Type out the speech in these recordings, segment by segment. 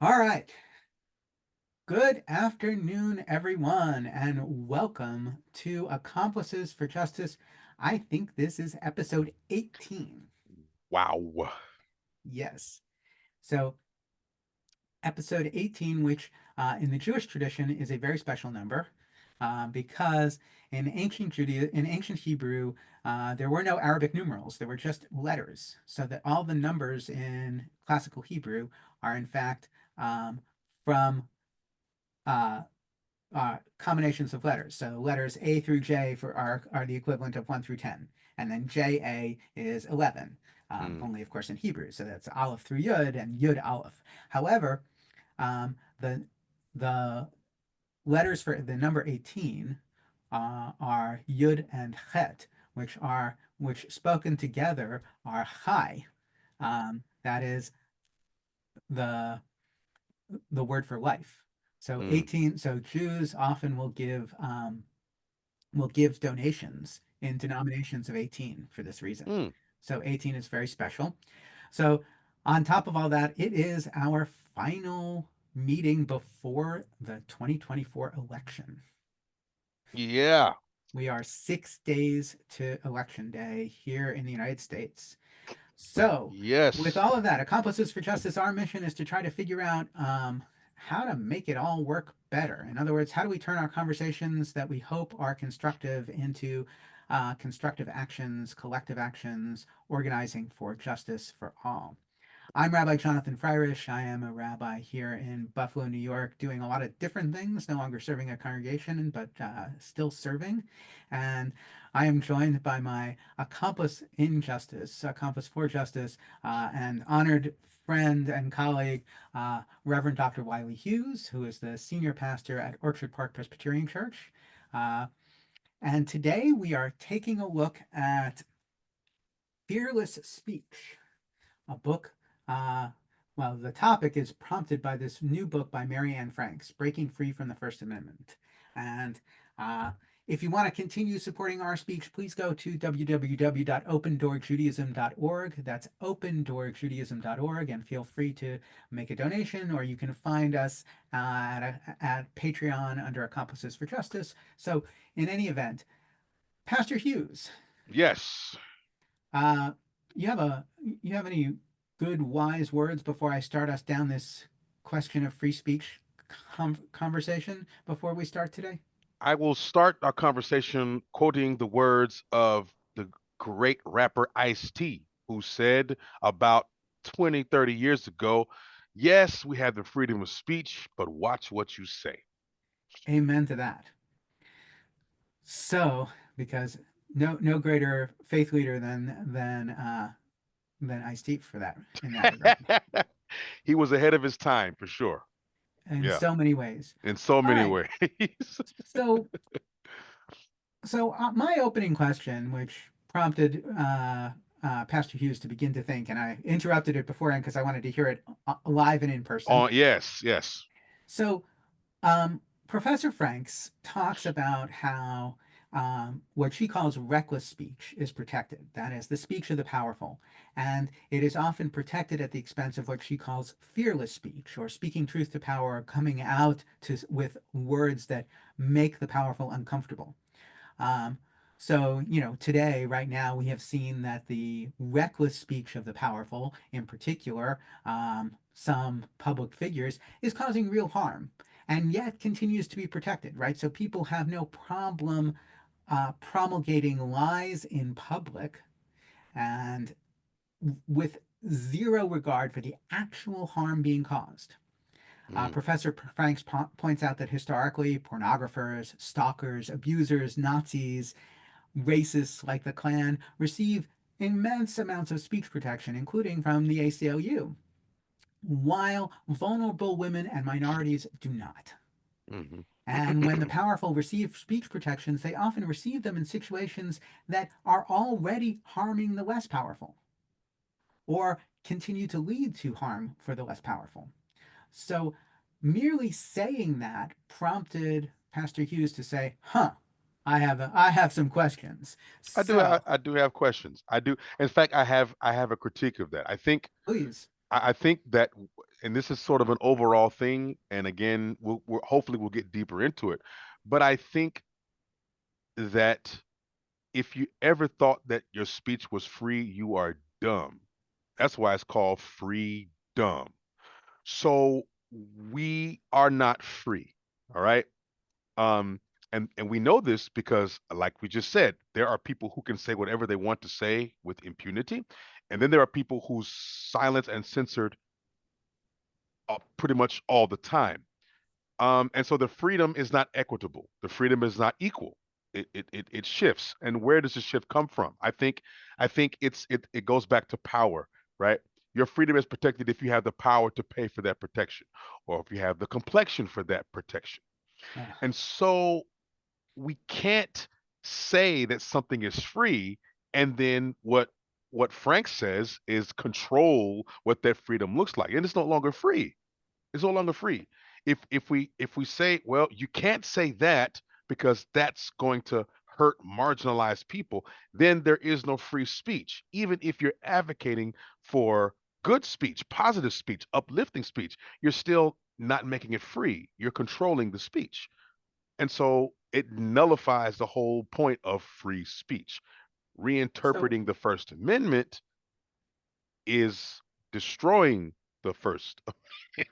All right. Good afternoon, everyone, and welcome to Accomplices for Justice. I think this is episode 18. Wow. Yes. So, episode 18, which in the Jewish tradition is a very special number because in ancient Hebrew, there were no Arabic numerals, there were just letters. So that all the numbers in classical Hebrew are, in fact, from uh, combinations of letters. So letters A through J are the equivalent of 1 through 10. And then JA is 11, Mm, only, of course, in Hebrew. So that's Aleph through Yud and Yud Aleph. However, the, the letters for the number 18 are Yud and Chet, which spoken together are Chai. That is the the word for life. So mm, 18. So Jews often will give donations in denominations of 18 for this reason. mm. So 18 is very special. So on top of all that, it is our final meeting before the 2024 election. Yeah. We are 6 days to election day here in the United States. So, with Yes. all of that, Accomplices for Justice, our mission is to try to figure out how to make it all work better. In other words, how do we turn our conversations that we hope are constructive into constructive actions, collective actions, organizing for justice for all? I'm Rabbi Jonathan Freirich. I am a rabbi here in Buffalo, New York, doing a lot of different things, no longer serving a congregation, but still serving. And I am joined by my accomplice in justice, accomplice for justice, and honored friend and colleague, Reverend Dr. Wylie Hughes, who is the senior pastor at Orchard Park Presbyterian Church. Uh, and today we are taking a look at fearless speech, a book. Uh, well, the topic is prompted by this new book by Mary Anne Franks, Breaking Free from the First Amendment. And uh, if you want to continue supporting our speech, please go to www.opendoorjudaism.org. That's opendoorjudaism.org, and feel free to make a donation, or you can find us at Patreon under Accomplices for Justice. So, in any event, Pastor Hughes, Yes. uh, you have a you have any good wise words before I start us down this question of free speech conversation before we start today? I will start our conversation quoting the words of the great rapper Ice-T, who said about 20, 30 years ago, yes, we have the freedom of speech, but watch what you say. Amen to that. So, because no greater faith leader than Ice-T for that in that regard, He was ahead of his time for sure. in Yeah, so many ways. in so All many right. ways. So my opening question, which prompted Pastor Hughes to begin to think, and I interrupted it beforehand because I wanted to hear it live and in person. Oh, yes, yes. So, Professor Franks talks about how what she calls reckless speech is protected. That is, the speech of the powerful. And it is often protected at the expense of what she calls fearless speech, or speaking truth to power, or coming out with words that make the powerful uncomfortable. Um, so, today, right now, we have seen that the reckless speech of the powerful, in particular, some public figures, is causing real harm and yet continues to be protected, right? So people have no problem promulgating lies in public and with zero regard for the actual harm being caused. Mm, Professor Franks points out that historically, pornographers, stalkers, abusers, Nazis, racists like the Klan receive immense amounts of speech protection, including from the ACLU, while vulnerable women and minorities do not. mhm. And when the powerful receive speech protections, they often receive them in situations that are already harming the less powerful or continue to lead to harm for the less powerful. So merely saying that prompted Pastor Hughes to say, huh, I have some questions. So I do have questions. I do. In fact, I have a critique of that. please. I think that, and this is sort of an overall thing. And again, hopefully we'll get deeper into it. But I think that if you ever thought that your speech was free, you are dumb. That's why it's called freedom. So we are not free. All right. Um, and we know this because, like we just said, there are people who can say whatever they want to say with impunity, and then there are people who's silenced and censored pretty much all the time. And so the freedom is not equitable. The freedom is not equal. It shifts. And where does the shift come from? I think it goes back to power, right? Your freedom is protected if you have the power to pay for that protection, or if you have the complexion for that protection. Uh, And so we can't say that something is free and then what Frank says is control what that freedom looks like. And it's no longer free. It's no longer free. If we say, well, you can't say that because that's going to hurt marginalized people, then there is no free speech. Even if you're advocating for good speech, positive speech, uplifting speech, you're still not making it free. You're controlling the speech. And so it nullifies the whole point of free speech. so Reinterpreting the First Amendment is destroying the First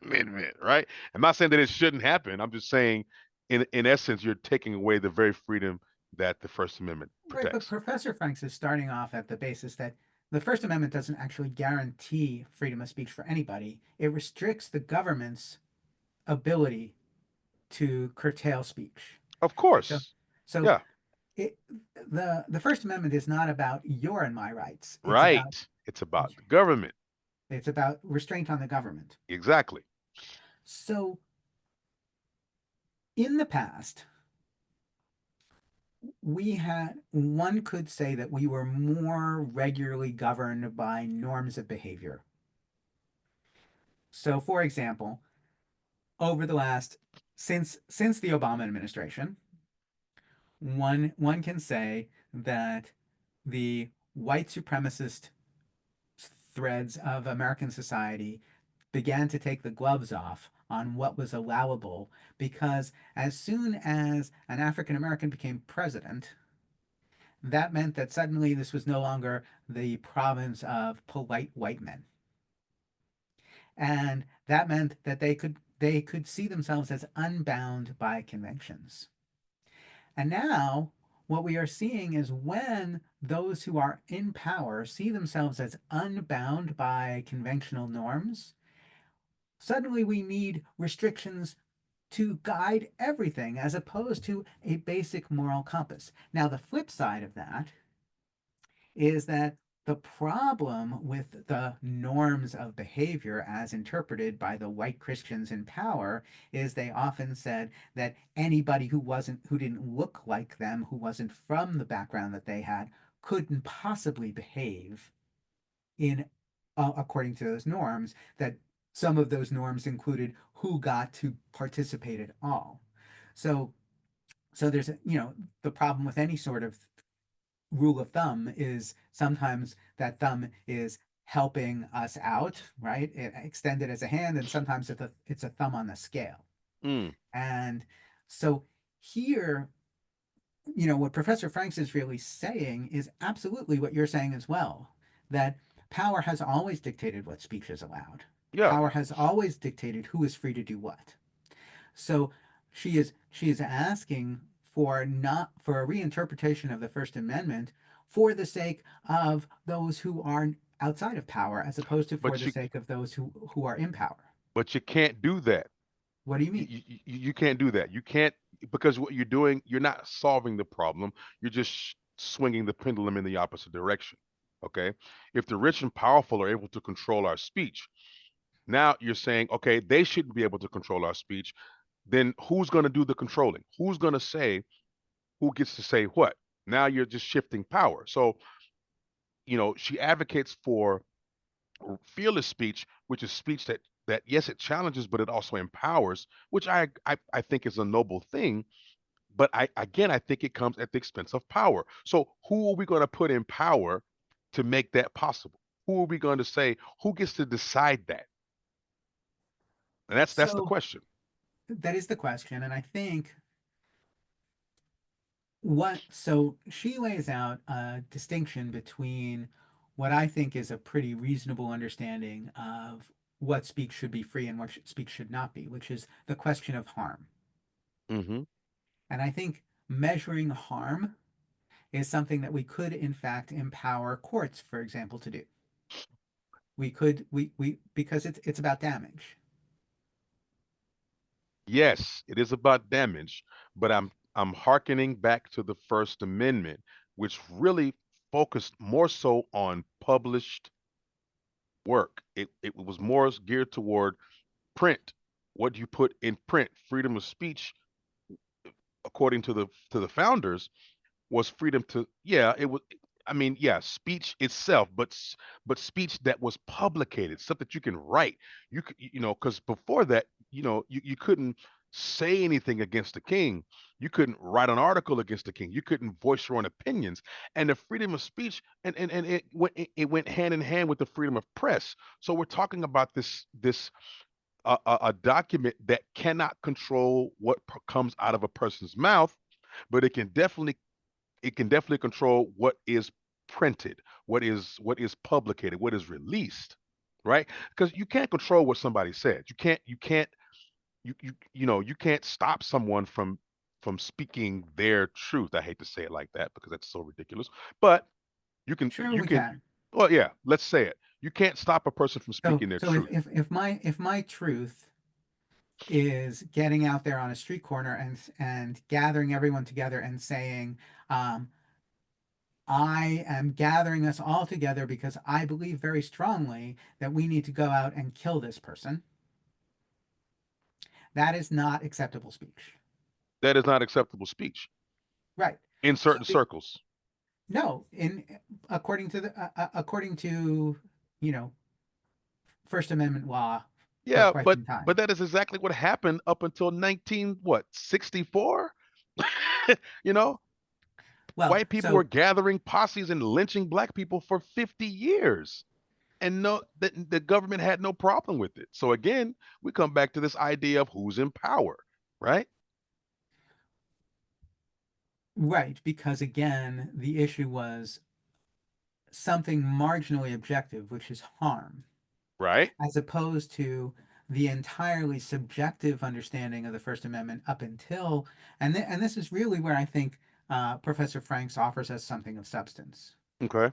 Amendment, right? I'm not saying that it shouldn't happen. I'm just saying, in essence, you're taking away the very freedom that the First Amendment right, but protects. Professor Franks is starting off at the basis that the First Amendment doesn't actually guarantee freedom of speech for anybody. It restricts the government's ability to curtail speech. Of Right. So, course. so Yeah. it, the First Amendment is not about your and my rights. Right. It's about the government. It's about restraint on the government. Exactly. So in the past, we had one could say that we were more regularly governed by norms of behavior. So, for example, over the last since the Obama administration, one can say that the white supremacist threads of American society began to take the gloves off on what was allowable because as soon as an African American became president, that meant that suddenly this was no longer the province of polite white men. And that meant that they could see themselves as unbound by conventions. And now what we are seeing is when those who are in power see themselves as unbound by conventional norms, suddenly we need restrictions to guide everything as opposed to a basic moral compass. Now, the flip side of that is that the problem with the norms of behavior as interpreted by the white Christians in power is they often said that anybody who didn't look like them, who wasn't from the background that they had, couldn't possibly behave in according to those norms, that some of those norms included who got to participate at all. So there's the problem with any sort of rule of thumb is sometimes that thumb is helping us out, right? It extended as a hand, and sometimes it's a thumb on the scale. Mm. And so here, what Professor Franks is really saying is absolutely what you're saying as well, that power has always dictated what speech is allowed. Yeah. Power has always dictated who is free to do what. So she is asking for not for a reinterpretation of the First Amendment for the sake of those who are outside of power, as opposed to for But the sake of those who are in power. you can't do that. What do you mean? You can't do that. You can't, because what you're doing, you're not solving the problem. You're just swinging the pendulum in the opposite direction. Okay. If the rich and powerful are able to control our speech, now you're saying, okay, they shouldn't be able to control our speech. Then who's going to do the controlling? Who's going to say who gets to say what? Now you're just shifting power. So, she advocates for fearless speech, which is speech that yes, it challenges, but it also empowers, which I think is a noble thing. But I think it comes at the expense of power. So who are we going to put in power to make that possible? Who are we going to say who gets to decide that? And that's the So question. that is the question, and I think what so she lays out a distinction between what I think is a pretty reasonable understanding of what speech should be free and what speech should not be, which is the question of harm. Hmm. And I think measuring harm is something that we could, in fact, empower courts, for example, to do. We could, we because it's about damage. Yes, it is about damage, but I'm hearkening back to the First Amendment, which really focused more so on published work. It was more geared toward print. What you put in print, freedom of speech, according to the founders, was freedom to, yeah, it was, I mean, yeah, speech itself, but speech that was publicated, stuff that you can write. You could, you know, because before that, you couldn't say anything against the king. You couldn't write an article against the king. You couldn't voice your own opinions. And the freedom of speech, and it went hand in hand with the freedom of press. So we're talking about this a document that cannot control what comes out of a person's mouth, but it can definitely control what is printed, what is publicated, what is released, right? Because you can't control what somebody said. You can't stop someone from speaking their truth. I hate to say it like that because that's so ridiculous, but Sure, you we can. can. Well, yeah, let's say it. You can't stop a person from So, speaking their so truth. if my truth is getting out there on a street corner and gathering everyone together and saying, um, I am gathering us all together because I believe very strongly that we need to go out and kill this person. That is not acceptable speech. That is not acceptable speech Right. in So certain circles. no, in according to you know First Amendment law for Yeah, quite but some time. that is exactly what happened up until 19 what 64. you know, Well, white people were so gathering posses and lynching black people for 50 years, and no, the government had no problem with it. So again, we come back to this idea of who's in power, right? right, because again, the issue was something marginally objective, which is harm, Right. as opposed to the entirely subjective understanding of the First Amendment up until, and this is really where I think Professor Franks offers us something of substance. Okay.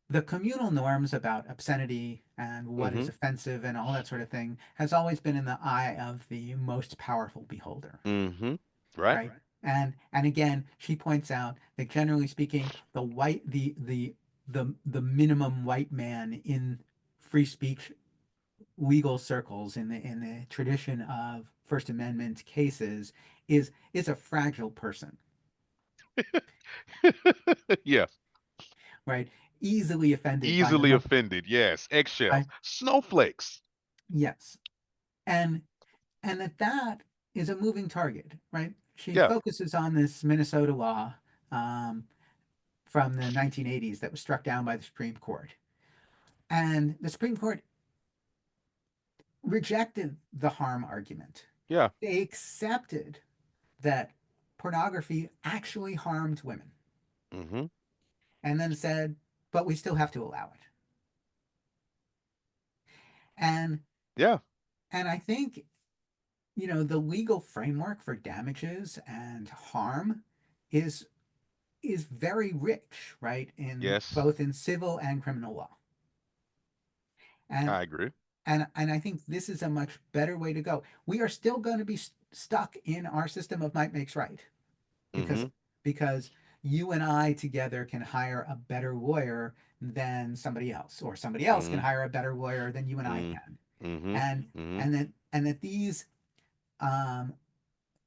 The communal norms about obscenity and what is Mm-hmm. offensive and all that sort of thing has always been in the eye of the most powerful beholder, Mm-hmm. Right. right? And again, she points out that generally speaking, the minimum white man in free speech legal circles in the tradition of First Amendment cases is a fragile person, Yes. right? Easily offended by the Easily most, offended. Yes. Eggshells. right? Snowflakes. Yes, and that is a moving target, right? She Yeah. focuses on this Minnesota law um, from the 1980s that was struck down by the Supreme Court, and the Supreme Court rejected the harm argument. Yeah. They accepted that pornography actually harmed women Mm-hmm. and then said, but we still have to allow it. And Yeah. I think, the legal framework for damages and harm is very rich, right? In Yes. both in civil and criminal law. And I agree. I think this is a much better way to go. We are still going to be stuck in our system of might makes right because Mm-hmm. because you and I together can hire a better lawyer than somebody else, or somebody else can Mm-hmm. hire a better lawyer than you and I Mm-hmm. can. Mm-hmm. And Mm-hmm. that um,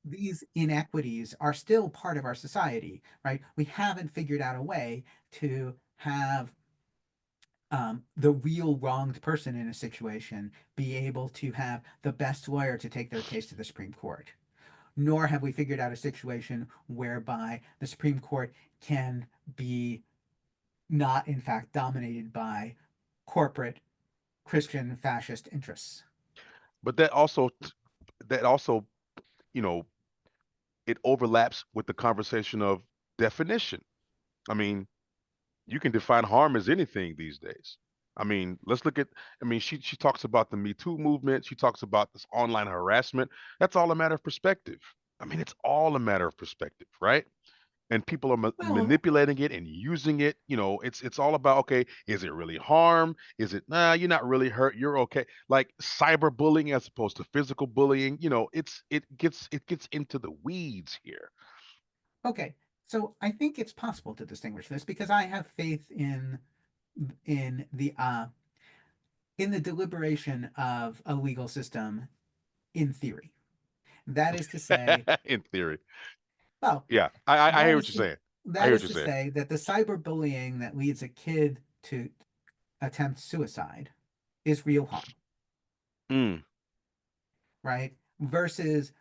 these inequities are still part of our society, right? We haven't figured out a way to have the real wronged person in a situation be able to have the best lawyer to take their case to the Supreme Court. nor have we figured out a situation whereby the Supreme Court can be not, in fact, dominated by corporate Christian fascist interests. But that also, you know, it overlaps with the conversation of definition. I mean, you can define harm as anything these days. I mean, let's look at. I mean, she talks about the Me Too movement. She talks about this online harassment. That's all a matter of perspective. I mean, it's all a matter of perspective, right? And people are Well, manipulating it and using it. It's all about, okay, is it really harm? Is it, nah, you're not really hurt, you're okay. Like cyberbullying as opposed to physical bullying. It gets into the weeds here. okay. So I think it's possible to distinguish this because I have faith in the uh, in the deliberation of a legal system in theory. That is to say, In theory. well, Yeah, I that hear what is you're to saying. I that hear what is you're to saying. say that the cyberbullying that leads a kid to attempt suicide is real harm, Mm. right? Versus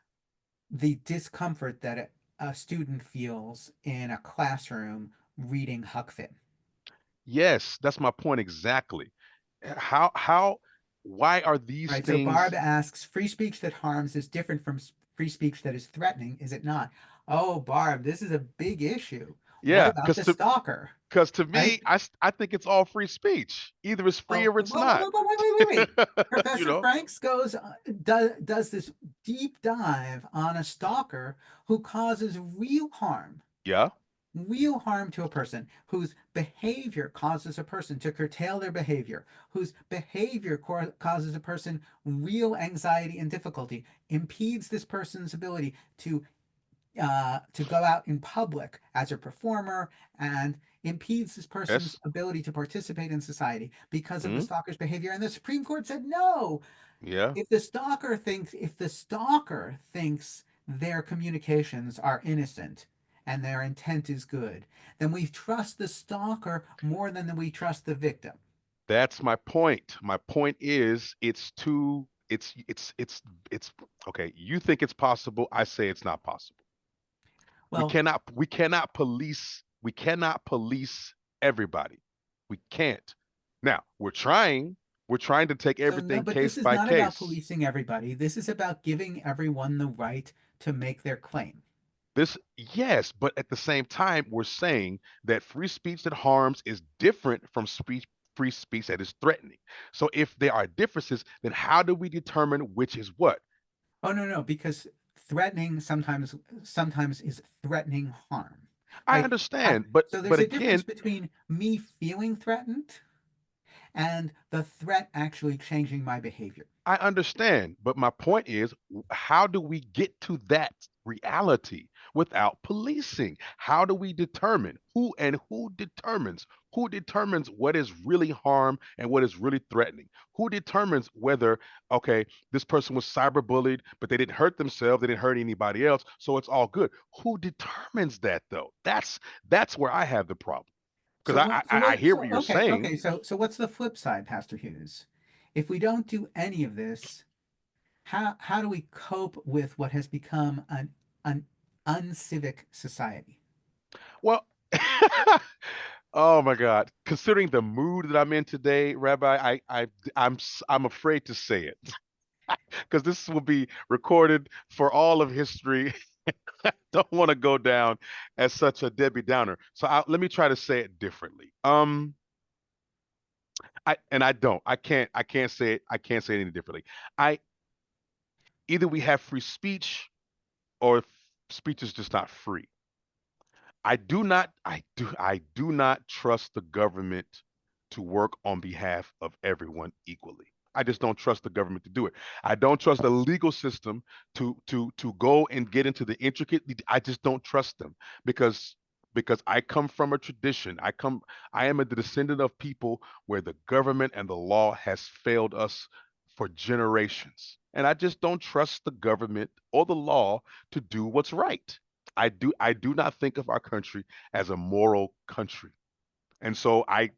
the discomfort that a student feels in a classroom reading Huck Finn. Yes, that's my point exactly. How why are these Right. So Barb things? asks, free speech that harms is different from free speech that is threatening, is it not? Oh, Barb, this is a big issue. What Yeah, about the stalker? because to Right? me, I think it's all free speech. Either it's free Well, or whoa, it's whoa, whoa, not. whoa, wait, wait, wait, wait. you Professor know? Franks does this deep dive on a stalker who causes Yeah. real harm to a person, whose behavior causes a person to curtail their behavior, whose behavior causes a person real anxiety and difficulty, impedes this person's ability to go out in public as a performer, and impedes this person's Yes. ability to participate in society because of the Mm, stalker's behavior. And the Supreme Court said no. yeah. If the stalker thinks their communications are innocent and their intent is good, then we trust the stalker more than we trust the victim. That's my point. My point is it's okay. You think it's possible. I say it's not possible. Well, We cannot police everybody. We can't. Now, we're trying to take so no, everything but case this is by not about case. policing everybody. This is about giving everyone the right to make their claim. This, yes, but at the same time, we're saying that free speech that harms is different from free speech that is threatening. So if there are differences, then how do we determine which is what? Oh no, no, because threatening sometimes is threatening harm, I right? understand, but So but there's a difference again, between me feeling threatened and the threat actually changing my behavior. I understand, but my point is, how do we get to that reality without policing? How do we determine who determines what is really harm and what is really threatening? Who determines whether, okay, this person was cyberbullied, but they didn't hurt themselves, they didn't hurt anybody else, so it's all good. Who determines that though? That's where I have the problem. So Because what? So I what? hear So what you're okay, saying. okay. So what's the flip side, Pastor Hughes? If we don't do any of this, how do we cope with what has become an uncivic society? Well, oh my God. Considering the mood that I'm in today, Rabbi, I'm afraid to say it because this will be recorded for all of history. I don't want to go down as such a Debbie Downer. So let me try to say it differently. I don't. I can't say it. I can't say it any differently. I Either we have free speech or speech is just not free. I do not trust the government to work on behalf of everyone equally. I just don't trust the government to do it. I don't trust the legal system to go and get into the intricate. I just don't trust them because I come from a tradition. I am a descendant of people where the government and the law has failed us for generations. And I just don't trust the government or the law to do what's right. I do not think of our country as a moral country. And so I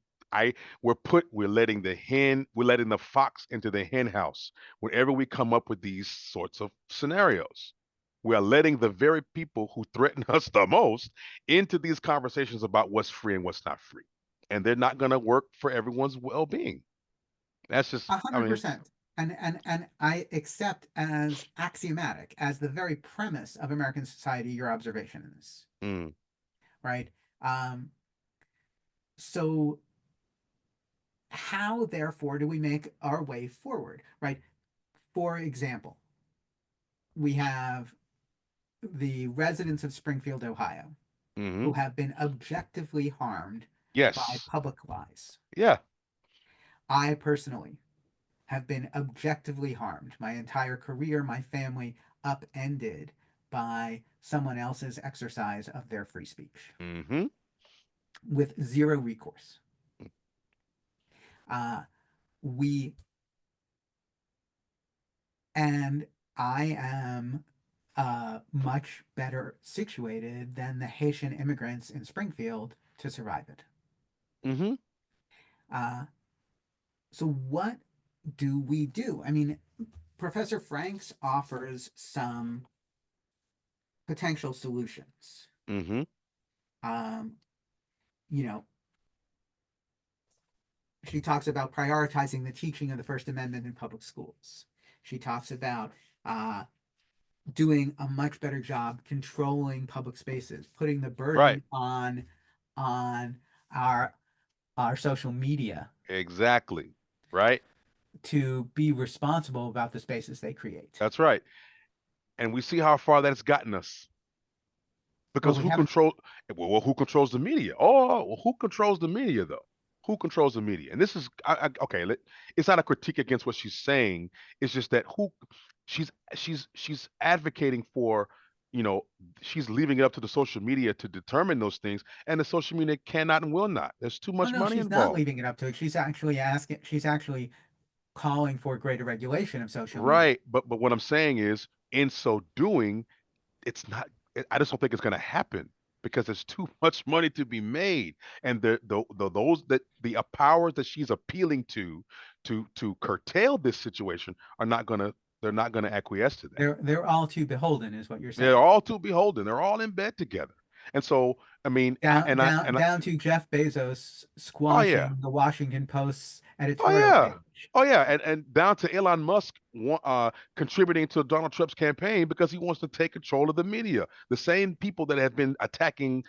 we're letting the fox into the hen house whenever we come up with these sorts of scenarios. We are letting the very people who threaten us the most into these conversations about what's free and what's not free. And they're not going to work for everyone's well-being. That's just, A I hundred mean, percent. And I accept as axiomatic, as the very premise of American society, your observation in this, mm, right? Um, so how, therefore, do we make our way forward, right? For example, we have the residents of Springfield, Ohio, mm-hmm. who have been objectively harmed by Yes. public lies. Yeah. I personally have been objectively harmed. My entire career, my family upended by someone else's exercise of their free speech Mm-hmm. with zero recourse. Uh, we and I am much better situated than the Haitian immigrants in Springfield to survive it. Mm-hmm. Uh, so, what do we do? I mean, Professor Franks offers some potential solutions. Mm-hmm. Um, you know, she talks about prioritizing the teaching of the First Amendment in public schools. She talks about uh, doing a much better job controlling public spaces, putting the Right. burden on our social media Exactly. Right. to be responsible about the spaces they create. That's right. And we see how far that's gotten us. But Because we who haven't. control who controls the media? Oh, well, who controls the media though? Who controls the media? And this is okay. It's not a critique against what she's saying. It's just that who she's advocating for. You know, she's leaving it up to the social media to determine those things, and the social media cannot and will not. There's too Oh much no, money she's not involved. leaving it up to it. She's actually asking. She's actually calling for greater regulation of social media. Right, but what I'm saying is, in so doing, it's not. I just don't think it's going to happen because there's too much money to be made, and the those that the powers that she's appealing to curtail this situation are not going to. They're not going to acquiesce to that. They're all too beholden, is what you're They're saying. all too beholden. They're all in bed together, and so I mean, Down to Jeff Bezos oh yeah, squashing the Washington Post's oh editorial yeah. page. Oh yeah, and down to Elon Musk contributing to Donald Trump's campaign because he wants to take control of the media. The same people that have been attacking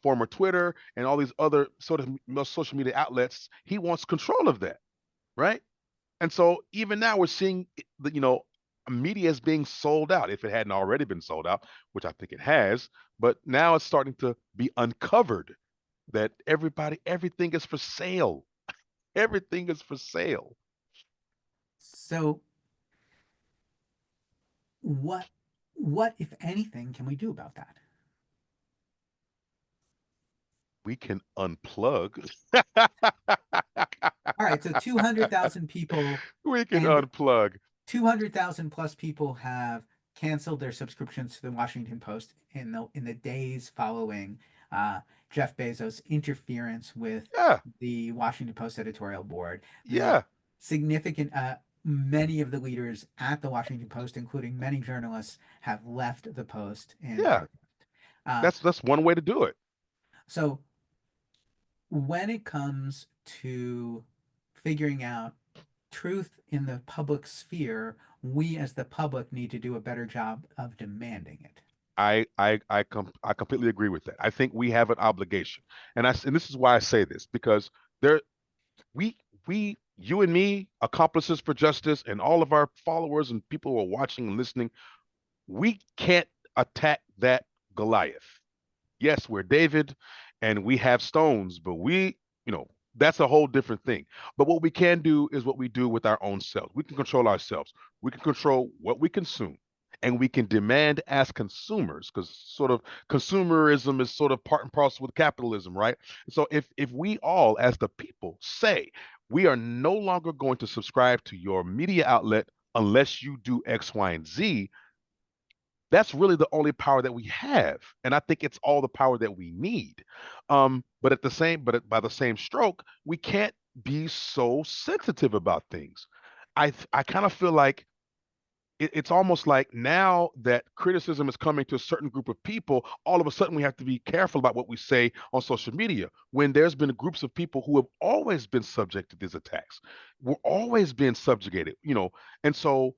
former Twitter and all these other sort of social media outlets, he wants control of that, right? And so even now we're seeing the media is being sold out if it hadn't already been sold out, which I think it has. But now it's starting to be uncovered that everything is for sale. Everything is for sale. So what what if anything can we do about that? We can unplug. All right, so 200,000 people We can and unplug. 200,000 plus people have canceled their subscriptions to the Washington Post in the days following uh, Jeff Bezos' interference with Yeah, the Washington Post editorial board. The yeah, significant many of the leaders at the Washington Post, including many journalists, have left the Post in yeah. protest. Uh, That's one way to do it. so when it comes to figuring out truth in the public sphere, we as the public need to do a better job of demanding it. I completely agree with that. I think we have an obligation, and this is why I say this because there we you and me, accomplices for justice, and all of our followers and people who are watching and listening, we can't attack that Goliath. Yes, we're David and we have stones, but that's a whole different thing. But what we can do is what we do with our own selves. We can control ourselves. We can control what we consume. And we can demand as consumers, because sort of consumerism is sort of part and parcel with capitalism, right? So if we all, as the people, say we are no longer going to subscribe to your media outlet unless you do X, Y, and Z, that's really the only power that we have, and I think it's all the power that we need. But by the same stroke, we can't be so sensitive about things. I kind of feel like it's almost like now that criticism is coming to a certain group of people, all of a sudden we have to be careful about what we say on social media when there's been groups of people who have always been subject to these attacks. We're always being subjugated, and so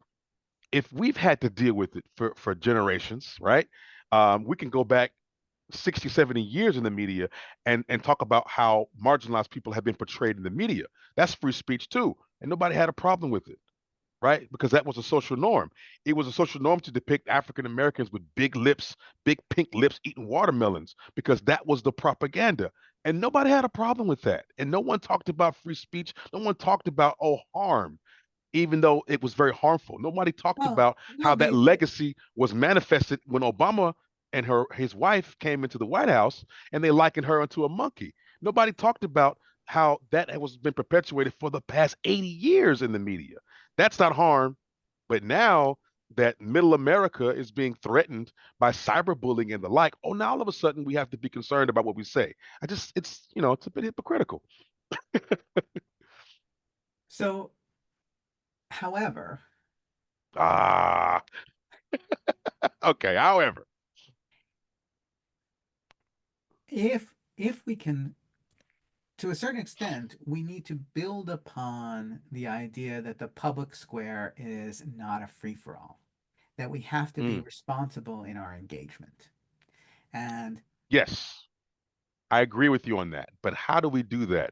if we've had to deal with it for generations, right? We can go back 60, 70 years in the media and talk about how marginalized people have been portrayed in the media. That's free speech too. And nobody had a problem with it, right? Because that was a social norm. It was a social norm to depict African Americans with big lips, big pink lips, eating watermelons, because that was the propaganda. And nobody had a problem with that. And no one talked about free speech. No one talked about, oh, harm, even though it was very harmful. Nobody talked Well, about no, how that legacy was manifested when Obama and his wife came into the White House and they likened her into a monkey. Nobody talked about how that was been perpetuated for the past 80 years in the media. That's not harm. But now that middle America is being threatened by cyberbullying and the like, oh, now all of a sudden we have to be concerned about what we say. It's a bit hypocritical. so however, Ah, okay. However, if we can, to a certain extent, we need to build upon the idea that the public square is not a free-for-all, that we have to be mm, responsible in our engagement. And yes, I agree with you on that. But how do we do that,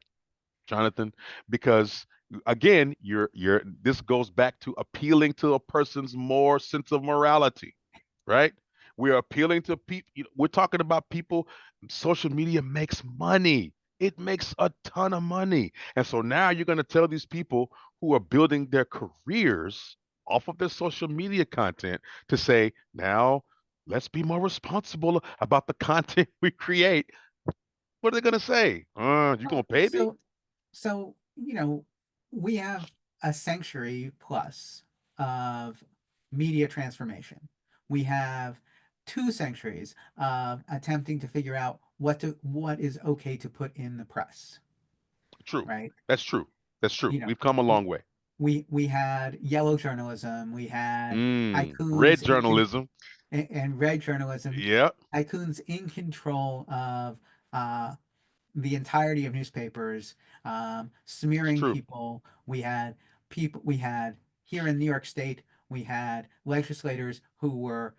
Jonathan? Because again, you're this goes back to appealing to a person's more sense of morality, right? We're appealing to people. We're talking about people. Social media makes money. It makes a ton of money. And so now you're going to tell these people who are building their careers off of their social media content to say, now let's be more responsible about the content we create. What are they going to say? You going to pay me? so so we have a century plus of media transformation. We have 2 centuries of attempting to figure out what is okay to put in the press, True. right? That's true. That's true. You know, We've come a long way. we had yellow journalism, we had Red tycoons journalism. and red journalism, Yeah, tycoons in control of uh, the entirety of newspapers, it's smearing true. people. We had here in New York State, we had legislators who were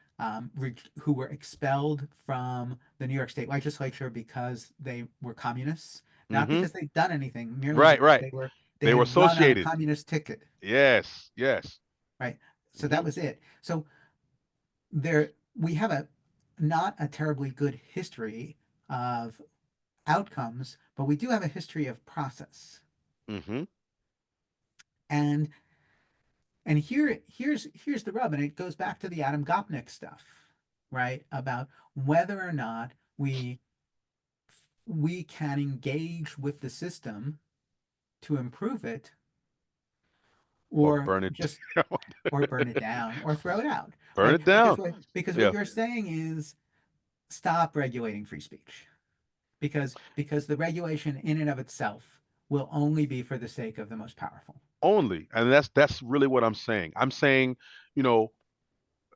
expelled from the New York State legislature because they were communists, not Mm-hmm. because they'd done anything, merely Right, because right. they They were had run on a associated. communist ticket, Yes, yes. right? So Mm-hmm. that was it. So there we have a not a terribly good history of outcomes, but we do have a history of process. Mm-hmm. And here's the rub, and it goes back to the Adam Gopnik stuff, right? About whether or not we can engage with the system to improve it, Or or burn it just down. or burn it down or throw it out, Burn right? it down. Because what Yeah. you're saying is stop regulating free speech, because the regulation in and of itself will only be for the sake of the most powerful. Only. And that's really what I'm saying. I'm saying, you know,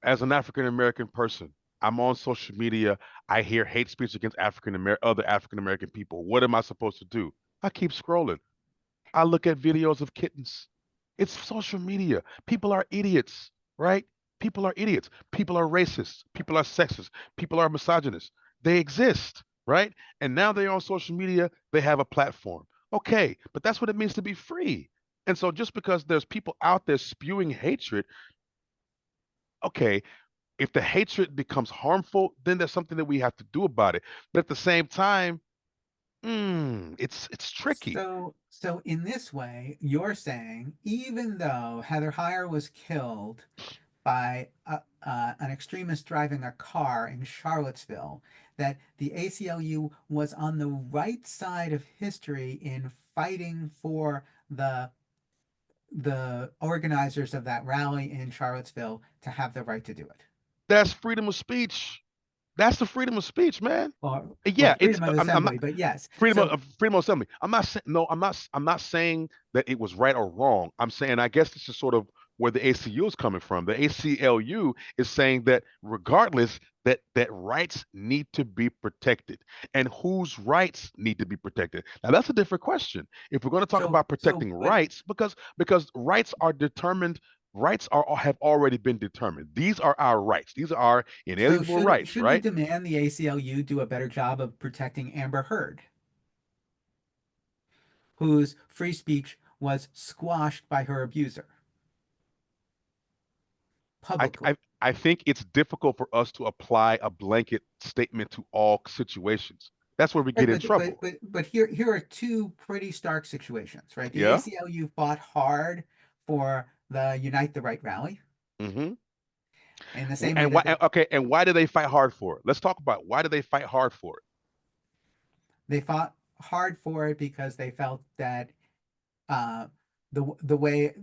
as an African American person, I'm on social media. I hear hate speech against other African American people. What am I supposed to do? I keep scrolling. I look at videos of kittens. It's social media. People are idiots, right? People are idiots. People are racist. People are sexist. People are misogynist. They exist, right? And now they're on social media, they have a platform. Okay, but that's what it means to be free. And so just because there's people out there spewing hatred, okay, if the hatred becomes harmful, then there's something that we have to do about it. But at the same time, it's tricky. So in this way, you're saying even though Heather Heyer was killed by an extremist driving a car in Charlottesville, that the ACLU was on the right side of history in fighting for the organizers of that rally in Charlottesville to have the right to do it, That's freedom of speech. That's the freedom of speech, man. or Yeah, well, it's freedom of I'm not assembly. But yes, freedom so freedom of assembly. I'm not saying no. I'm not saying that it was right or wrong. I'm saying I guess it's just sort of where the ACU is coming from. The ACLU is saying that regardless, that rights need to be protected, and whose rights need to be protected. Now that's a different question. If we're going to talk So about so protecting but rights, because rights are determined, rights are have already been determined. These are our rights. These are our so inalienable should rights, should we right? demand the ACLU do a better job of protecting Amber Heard, whose free speech was squashed by her abuser I, publicly? I I think it's difficult for us to apply a blanket statement to all situations. That's where we Right, get in trouble. but here are two pretty stark situations, right? The Yeah. ACLU fought hard for the Unite the Right rally Hmm. in the same way And that why? Okay. And why do they fight hard for it? Let's talk about why do they fight hard for it. they fought hard for it because they felt that uh, the way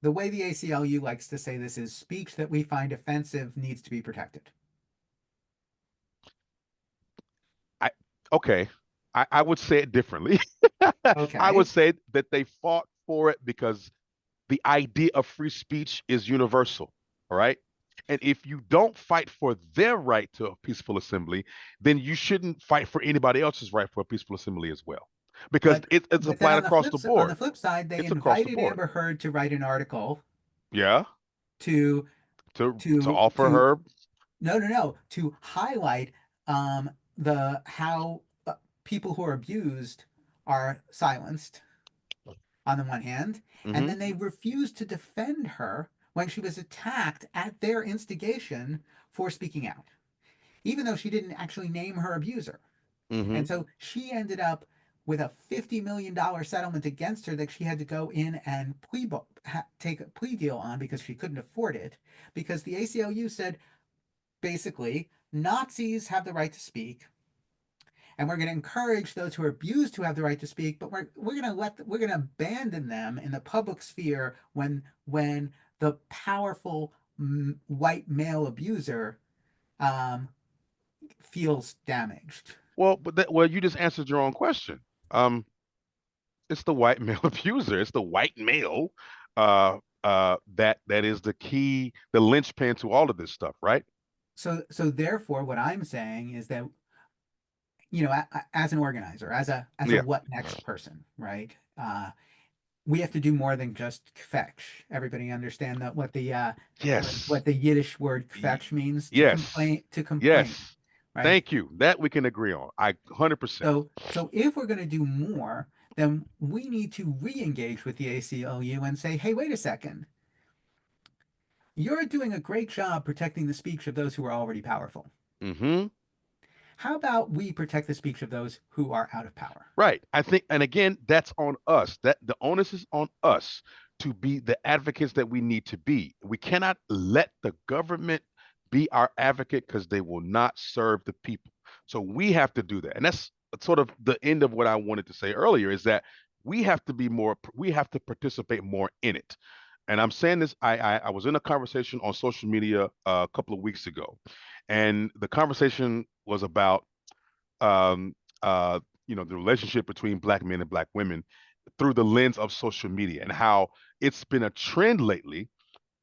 the ACLU likes to say this is speech that we find offensive needs to be protected. I okay. I would say it differently. I would Okay, say that they fought for it because the idea of free speech is universal. All right. And if you don't fight for their right to a peaceful assembly, then you shouldn't fight for anybody else's right for a peaceful assembly as well. Because it's but then applied across the on the board. flip side, they It's across the invited board. Amber Heard to write an article Yeah. to To offer to her. no to highlight the how people who are abused are silenced on the one hand, and Hmm. then they refused to defend her when she was attacked at their instigation for speaking out, even though she didn't actually name her abuser. Hmm. And so she ended up with a $50 million settlement against her that she had to go in and take a plea deal on because she couldn't afford it. Because the ACLU said basically Nazis have the right to speak, and we're going to encourage those who are abused to have the right to speak, but we're going to abandon them in the public sphere when the powerful white male abuser um, feels damaged. Well, well, you just answered your own question. Um, it's the white male abuser. It's the white male that is the key, the linchpin to all of this stuff, right? So therefore, what I'm saying is that as an organizer, as a Yeah. what next person, right? We have to do more than just kvetch. Everybody understand that Yes. what the Yiddish word Y- kvetch means yes. to complain, Yes. right? Thank you. That we can agree on. I 100%. So if we're going to do more, then we need to re-engage with the ACLU and say, hey, wait a second, you're doing a great job protecting the speech of those who are already powerful. Hmm. How about we protect the speech of those who are out of power? Right. I think, and again, that's on us. That the onus is on us to be the advocates that we need to be. We cannot let the government be our advocate because they will not serve the people. So we have to do that. And that's sort of the end of what I wanted to say earlier is that we have to be more, we have to participate more in it. And I'm saying this, I was in a conversation on social media a couple of weeks ago, and the conversation was about um, the relationship between black men and black women through the lens of social media and how it's been a trend lately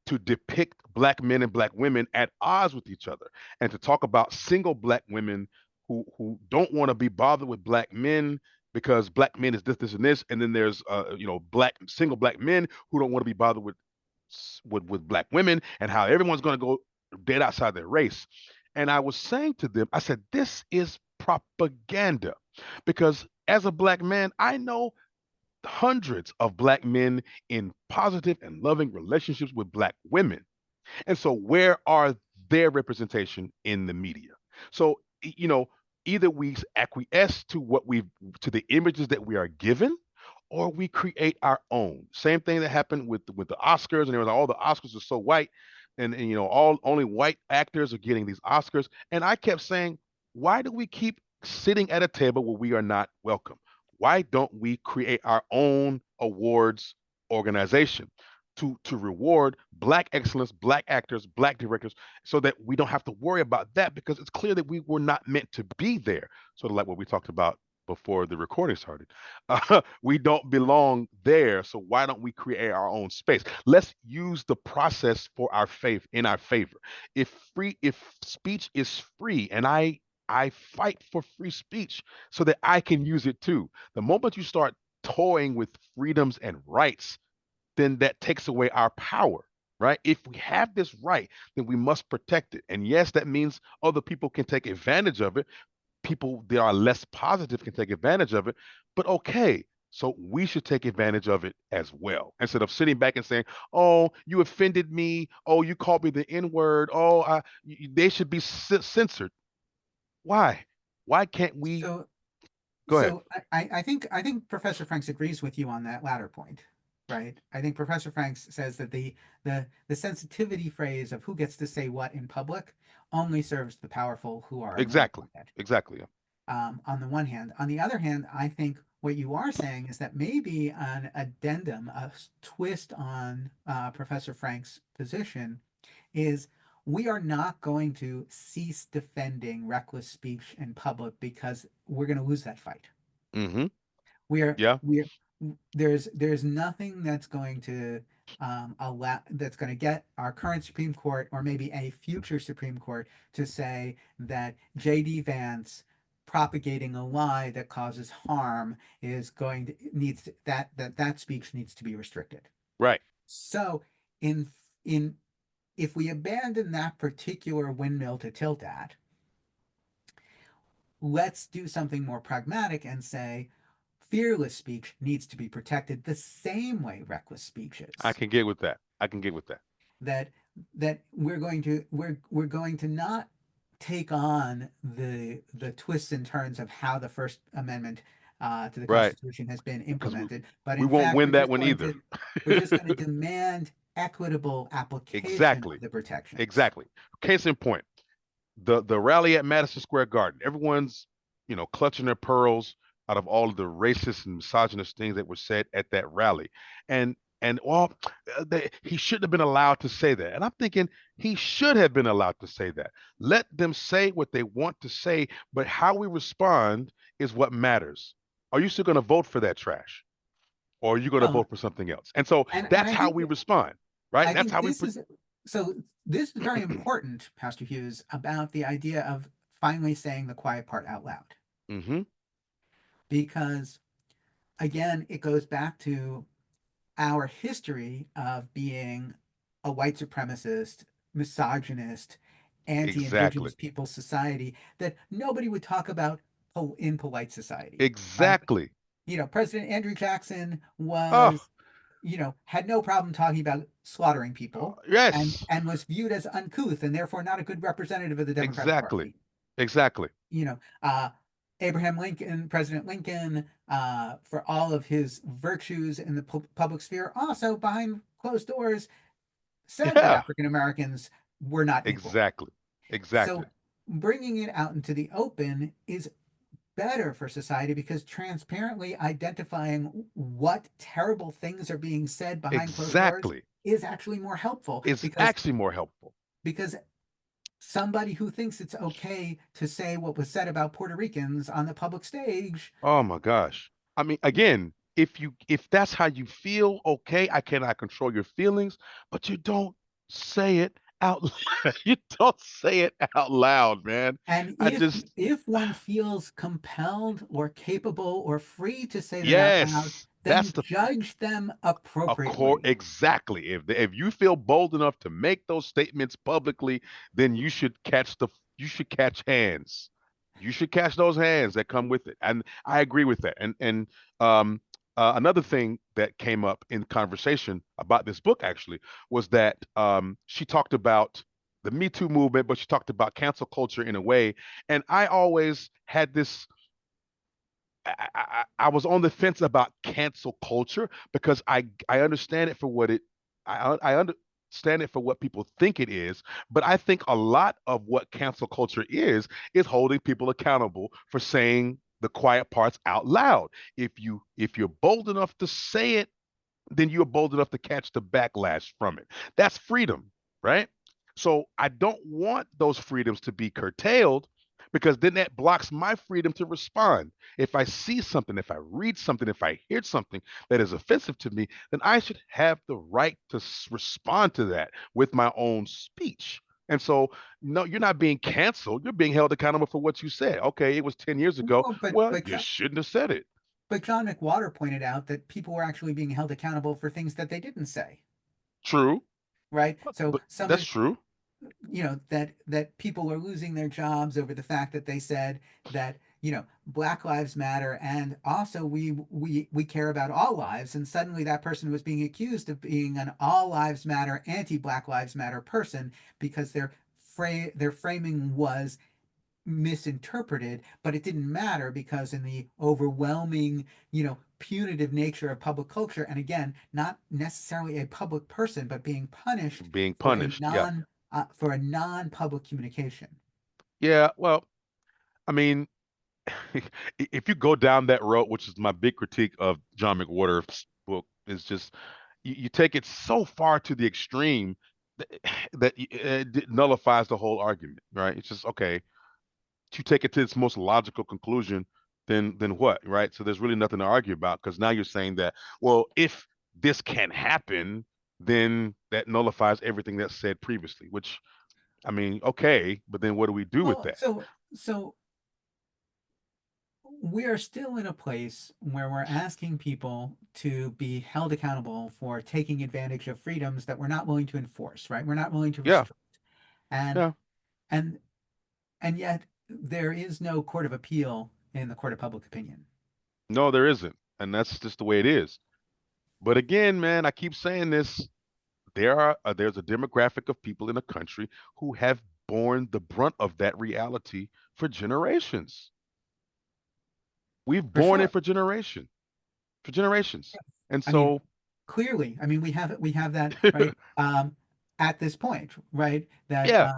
to depict black men and black women at odds with each other and to talk about single black women who don't want to be bothered with black men because black men is this and this, and then there's black single black men who don't want to be bothered with black women, and how everyone's going to go dead outside their race. And I was saying to them, I said, this is propaganda. Because as a black man, I know hundreds of black men in positive and loving relationships with black women. And so, where are their representation in the media? So, either we acquiesce to to the images that we are given, or we create our own. Same thing that happened with the Oscars, and there was all the Oscars are so white, and all only white actors are getting these Oscars. And I kept saying, why do we keep sitting at a table where we are not welcome? Why don't we create our own awards organization to reward black excellence, black actors, black directors, so that we don't have to worry about that because it's clear that we were not meant to be there. Sort of like what we talked about before the recording started. We don't belong there, so why don't we create our own space? Let's use the process for our faith in our favor. If speech is free, and I fight for free speech so that I can use it too. The moment you start toying with freedoms and rights, then that takes away our power, right? If we have this right, then we must protect it. And yes, that means other people can take advantage of it. People that are less positive can take advantage of it. But okay, so we should take advantage of it as well, instead of sitting back and saying, "Oh, you offended me. Oh, you called me the N word. Oh, they should be censored." Why? Why can't we? So Go ahead. I think Professor Franks agrees with you on that latter point, right? I think Professor Franks says that the sensitivity phrase of who gets to say what in public only serves the powerful who are annoyed Exactly. by it. Exactly. On the one hand. On the other hand, I think what you are saying is that maybe an addendum, a twist on Professor Frank's position is we are not going to cease defending reckless speech in public because we're going to lose that fight. Mm-hmm. Yeah. We're there's nothing that's going to allow that's going to get our current Supreme Court or maybe a future Supreme Court to say that J.D. Vance propagating a lie that causes harm is going to needs to, that speech needs to be restricted. Right. So in in if we abandon that particular windmill to tilt at, let's do something more pragmatic and say fearless speech needs to be protected the same way reckless speech I is. can get with that. I can get with that. That we're going to not take on the twists and turns of how the First Amendment to the Right. Constitution has been Because implemented, but we in won't fact win that one either. we're just going to demand equitable application of Exactly. the protections. Exactly. Case in point, the rally at Madison Square Garden. Everyone's, clutching their pearls out of all of the racist and misogynist things that were said at that rally. And well, he shouldn't have been allowed to say that. And I'm thinking he should have been allowed to say that. Let them say what they want to say, but how we respond is what matters. Are you still going to vote for that trash? Or are you going to Well, vote for something else? And so and that's how we respond, right? I That's think how we. this is so this is very important, Pastor Hughes, about the idea of finally saying the quiet part out loud. Mm-hmm. Because again, it goes back to our history of being a white supremacist, misogynist, Exactly. anti-indigenous people society that nobody would talk about in polite society, right? Exactly. President Andrew Jackson Oh, was, had no problem talking about slaughtering people and yes. was viewed as uncouth and therefore not a good representative of the Democratic Exactly. Party. Exactly. You know, Abraham Lincoln, President Lincoln, for all of his virtues in the public sphere, also behind closed doors said that Yeah. African Americans were not equal. Exactly. Exactly. So bringing it out into the open is better for society because transparently identifying what terrible things are being said behind closed doors Exactly. is actually more helpful Is actually more helpful. because somebody who thinks it's okay to say what was said about Puerto Ricans on the public stage. Oh my gosh. I mean, again, if that's how you feel, okay, I cannot control your feelings, but you don't say it out loud. You don't say it out loud, man. And I just if one feels compelled or capable or free to say that out loud, yes, that's then the judge them a core appropriately. exactly. If you feel bold enough to make those statements publicly, then you should catch hands. You should catch those hands that come with it. And I agree with that. And um another thing that came up in conversation about this book actually was that she talked about the Me Too movement, but she talked about cancel culture in a way. And I always had this I was on the fence about cancel culture because I understand it for what I understand it for what people think it is, but I think a lot of what cancel culture is holding people accountable for saying the quiet parts out loud. If you're bold enough to say it, then you're bold enough to catch the backlash from it. That's freedom, right? So I don't want those freedoms to be curtailed, because then that blocks my freedom to respond. If I see something, if I read something, if I hear something that is offensive to me, then I should have the right to respond to that with my own speech. And so, no, you're not being canceled. You're being held accountable for what you said. Okay, it was 10 years ago. Well, Well, you shouldn't have said it. but John McWhorter pointed out that people were actually being held accountable for things that they didn't say, True, right? So but some that's of true. that people are losing their jobs over the fact that they said that Black Lives Matter, and also we care about all lives, and suddenly that person was being accused of being an all lives matter, anti Black Lives Matter person because their framing was misinterpreted, but it didn't matter because in the overwhelming, punitive nature of public culture, and again, not necessarily a public person, but being punished Being for a punished. Yeah. non-public communication. Yeah. Well, I mean, if you go down that road, which is my big critique of John McWhorter's book, is just you take it so far to the extreme that, it nullifies the whole argument, right? It's just okay. You take it to its most logical conclusion, then what, right? So there's really nothing to argue about because now you're saying that, well, if this can happen, then that nullifies everything that's said previously. Which I mean, okay, but then what do we do with Well, that? so we are still in a place where we're asking people to be held accountable for taking advantage of freedoms that we're not willing to enforce, right? We're not willing to Yeah, restrict. And yeah. and and yet there is no court of appeal in the court of public opinion. No, there isn't, and that's just the way it is. But again, man, I keep saying this. There's a demographic of people in the country who have borne the brunt of that reality for generations. We've For borne it sure. for generations. And I mean, so, clearly, I mean, we have that, right? At this point, right? That yeah,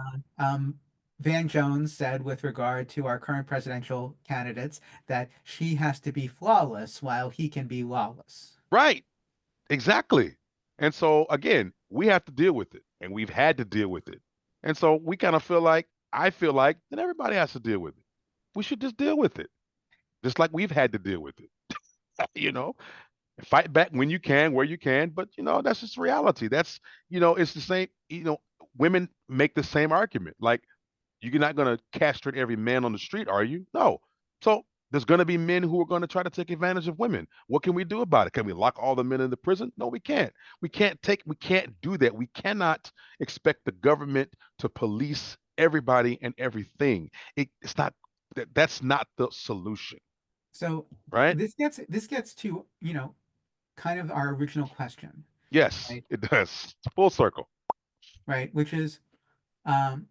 Van Jones said with regard to our current presidential candidates that she has to be flawless while he can be lawless. right, exactly. And so, again, we have to deal with it, and we've had to deal with it. And so, we kind of feel like, I feel like, that everybody has to deal with it. We should just deal with it, just like we've had to deal with it. you know, Fight back when you can, where you can, but that's just reality. That's it's the same. Women make the same argument. Like, you're not going to castrate every man on the street, are you? No. So there's going to be men who are going to try to take advantage of women. What can we do about it? Can we lock all the men in the prison? No, we can't. We can't do that. We cannot expect the government to police everybody and everything. It's not that's not the solution, So right? this gets to, kind of our original question, Yes, right? it does. Full circle. Right, which is um,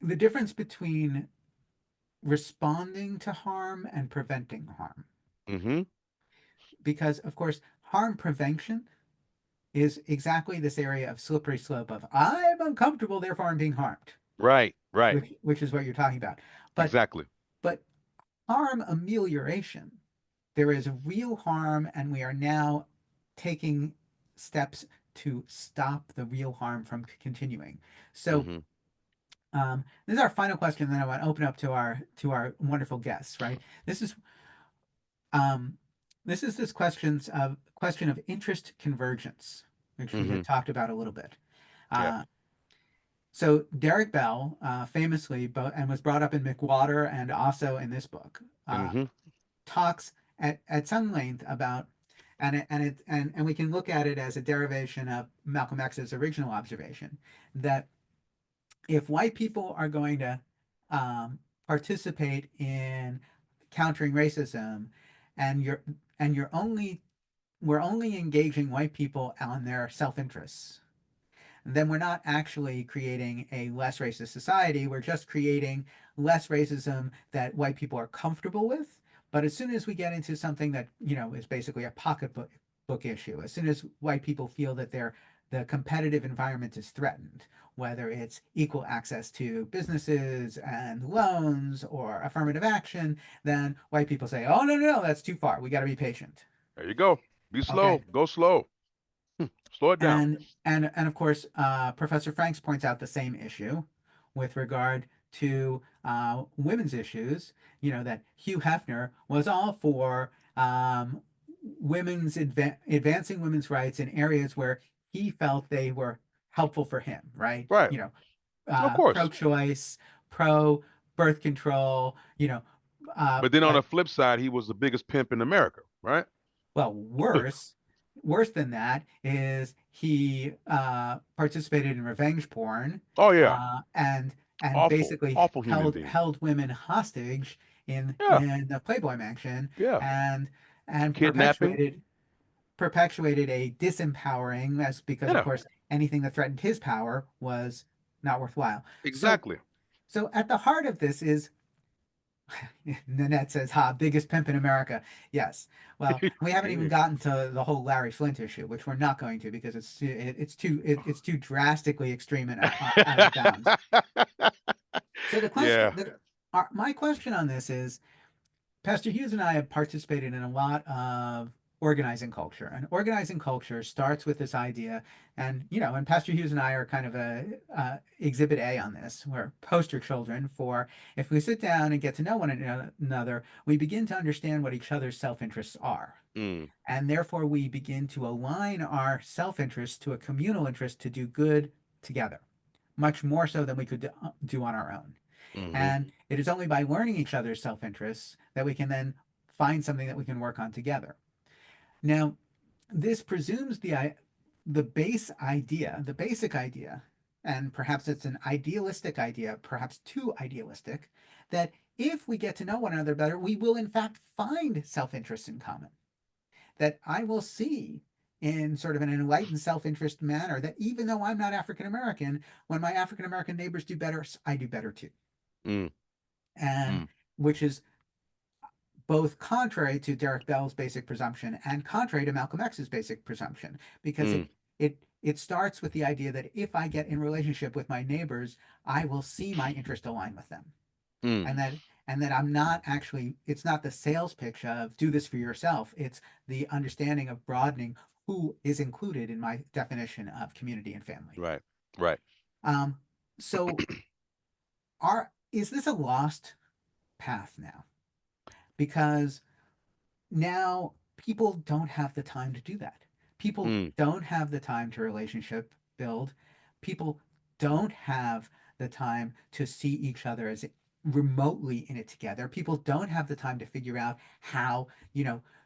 the difference between responding to harm and preventing harm. Mm-hmm. Because, of course, harm prevention is exactly this area of slippery slope of I'm uncomfortable, therefore I'm being harmed, Right, right. which is what you're talking about. But Exactly. but harm amelioration, there is real harm, and we are now taking steps to stop the real harm from continuing. So Mm-hmm. this is our final question, then I want to open up to our wonderful guests, right? This is um, this question of interest convergence, which we Mm-hmm. had talked about a little bit. Yeah. Uh, so Derek Bell, famously, and was brought up in McWhorter and also in this book, Mm-hmm. talks at some length about, and we can look at it as a derivation of Malcolm X's original observation that if white people are going to participate in countering racism, and you're only we're only engaging white people on their self-interests, then we're not actually creating a less racist society. We're just creating less racism that white people are comfortable with. But as soon as we get into something that, is basically a pocketbook issue, as soon as white people feel that the competitive environment is threatened, whether it's equal access to businesses and loans or affirmative action, then white people say, oh, no, no, no, that's too far. We got to be patient. There you go. Be Okay. slow. Go slow. Slow it down. And of course, Professor Franks points out the same issue with regard to women's issues, that Hugh Hefner was all for advancing women's rights in areas where he felt they were helpful for him, right? Right. Of course. Pro-choice, pro-birth control, But then on the but flip side, he was the biggest pimp in America, right? well, worse than that is he participated in revenge porn, Oh yeah. and Awful, basically awful human being. held women hostage in Yeah. the Playboy Mansion, Yeah. and Kidnapping. perpetuated a disempowering, as because of Yeah. course anything that threatened his power was not worthwhile. So Exactly. so at the heart of this is Nanette says, "Ha, biggest pimp in America." Yes. Well, we haven't even gotten to the whole Larry Flint issue, which we're not going to because it's too drastically extreme and out of bounds. So Yeah. my question on this is, Pastor Hughes and I have participated in a lot of organizing culture, and organizing culture starts with this idea, and Pastor Hughes and I are kind of a exhibit A on this. We're poster children for if we sit down and get to know one another, we begin to understand what each other's self-interests are. Mm, And therefore, we begin to align our self-interest to a communal interest to do good together, much more so than we could do on our own. mm-hmm. And it is only by learning each other's self interests that we can then find something that we can work on together. Now, this presumes the basic idea, and perhaps it's an idealistic idea, perhaps too idealistic, that if we get to know one another better, we will in fact find self interest in common. That I will see in sort of an enlightened self interest manner that even though I'm not African American, when my African American neighbors do better, I do better too. Mm, And mm, which is both contrary to Derek Bell's basic presumption and contrary to Malcolm X's basic presumption, because mm, it starts with the idea that if I get in relationship with my neighbors, I will see my interest align with them, mm. and that I'm not actually it's not the sales pitch of do this for yourself. It's the understanding of broadening who is included in my definition of community and family. Right. Right. Um, so are is this a lost path now? Because now people don't have the time to do that. People Mm, don't have the time to relationship build. People don't have the time to see each other as remotely in it together. People don't have the time to figure out how,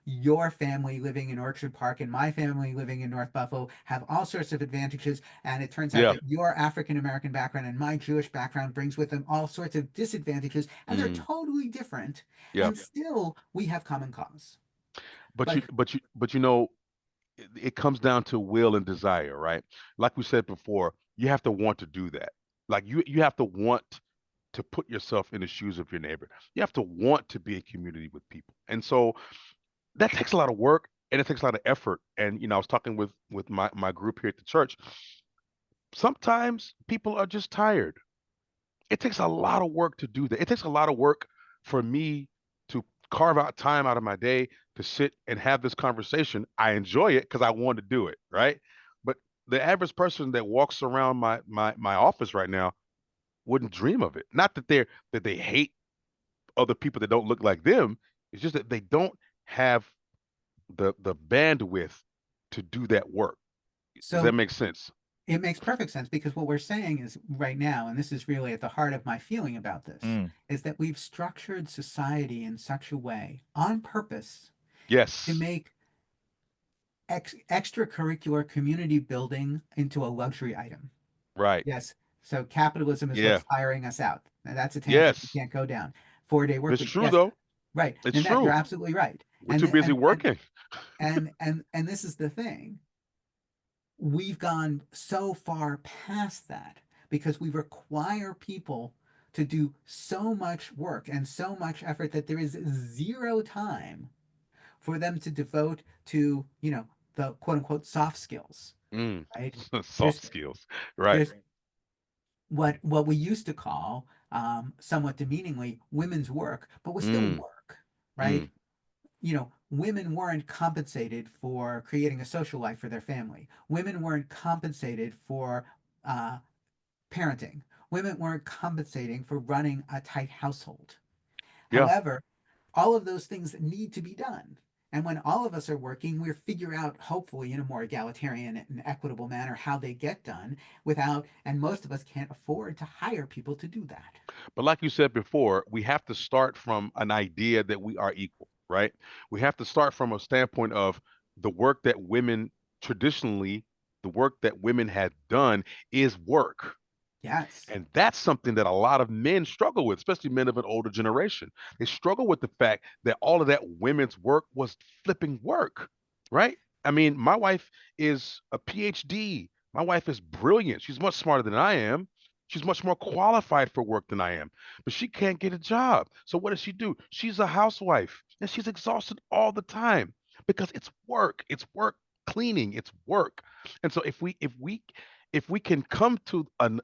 your family living in Orchard Park and my family living in North Buffalo have all sorts of advantages. And it turns out yeah. that your African American background and my Jewish background brings with them all sorts of disadvantages. And they're Mm, totally different. yeah. And still, we have common cause. But But you know, it comes down to will and desire, right? Like we said before, you have to want to do that. Like you have to want to put yourself in the shoes of your neighbor. You have to want to be in community with people. And so that takes a lot of work and it takes a lot of effort. And I was talking with my group here at the church. Sometimes people are just tired. It takes a lot of work to do that. It takes a lot of work for me to carve out time out of my day to sit and have this conversation. I enjoy it because I want to do it, right? But the average person that walks around my office right now wouldn't dream of it. Not that they hate other people that don't look like them. It's just that they don't have the bandwidth to do that work. Does that so make sense? it makes perfect sense because what we're saying is right now, and this is really at the heart of my feeling about this, Mm, is that we've structured society in such a way on purpose to Yes. make extracurricular community building into a luxury item. Right. Yes. So capitalism is Yeah. what's tiring us out. Now, that's a tangent we Yes. can't go down. 4-day work It's week. true Yes. though. Right. It's Nanette, you're true. absolutely right. We're too busy working. And this is the thing. We've gone so far past that because we require people to do so much work and so much effort that there is zero time for them to devote to, the quote unquote soft skills, Mm. right? Soft There's skills. Right. there's what we used to call somewhat demeaningly women's work, but was still Mm. work, right? Mm. Women weren't compensated for creating a social life for their family. Women weren't compensated for uh, parenting. women weren't compensating for running a tight household. Yeah. However, all of those things need to be done. And when all of us are working, we're figure out, hopefully in a more egalitarian and equitable manner, how they get done without, and most of us can't afford to hire people to do that. But like you said before, we have to start from an idea that we are equal, right? We have to start from a standpoint of the work that women traditionally, the work that women had done is work. Yes. And that's something that a lot of men struggle with, especially men of an older generation. They struggle with the fact that all of that women's work was flipping work, right? I mean, my wife is a PhD. My wife is brilliant. She's much smarter than I am. She's much more qualified for work than I am, but she can't get a job. So what does she do? She's a housewife and she's exhausted all the time because it's work. It's work cleaning. It's work. And so if we can come to an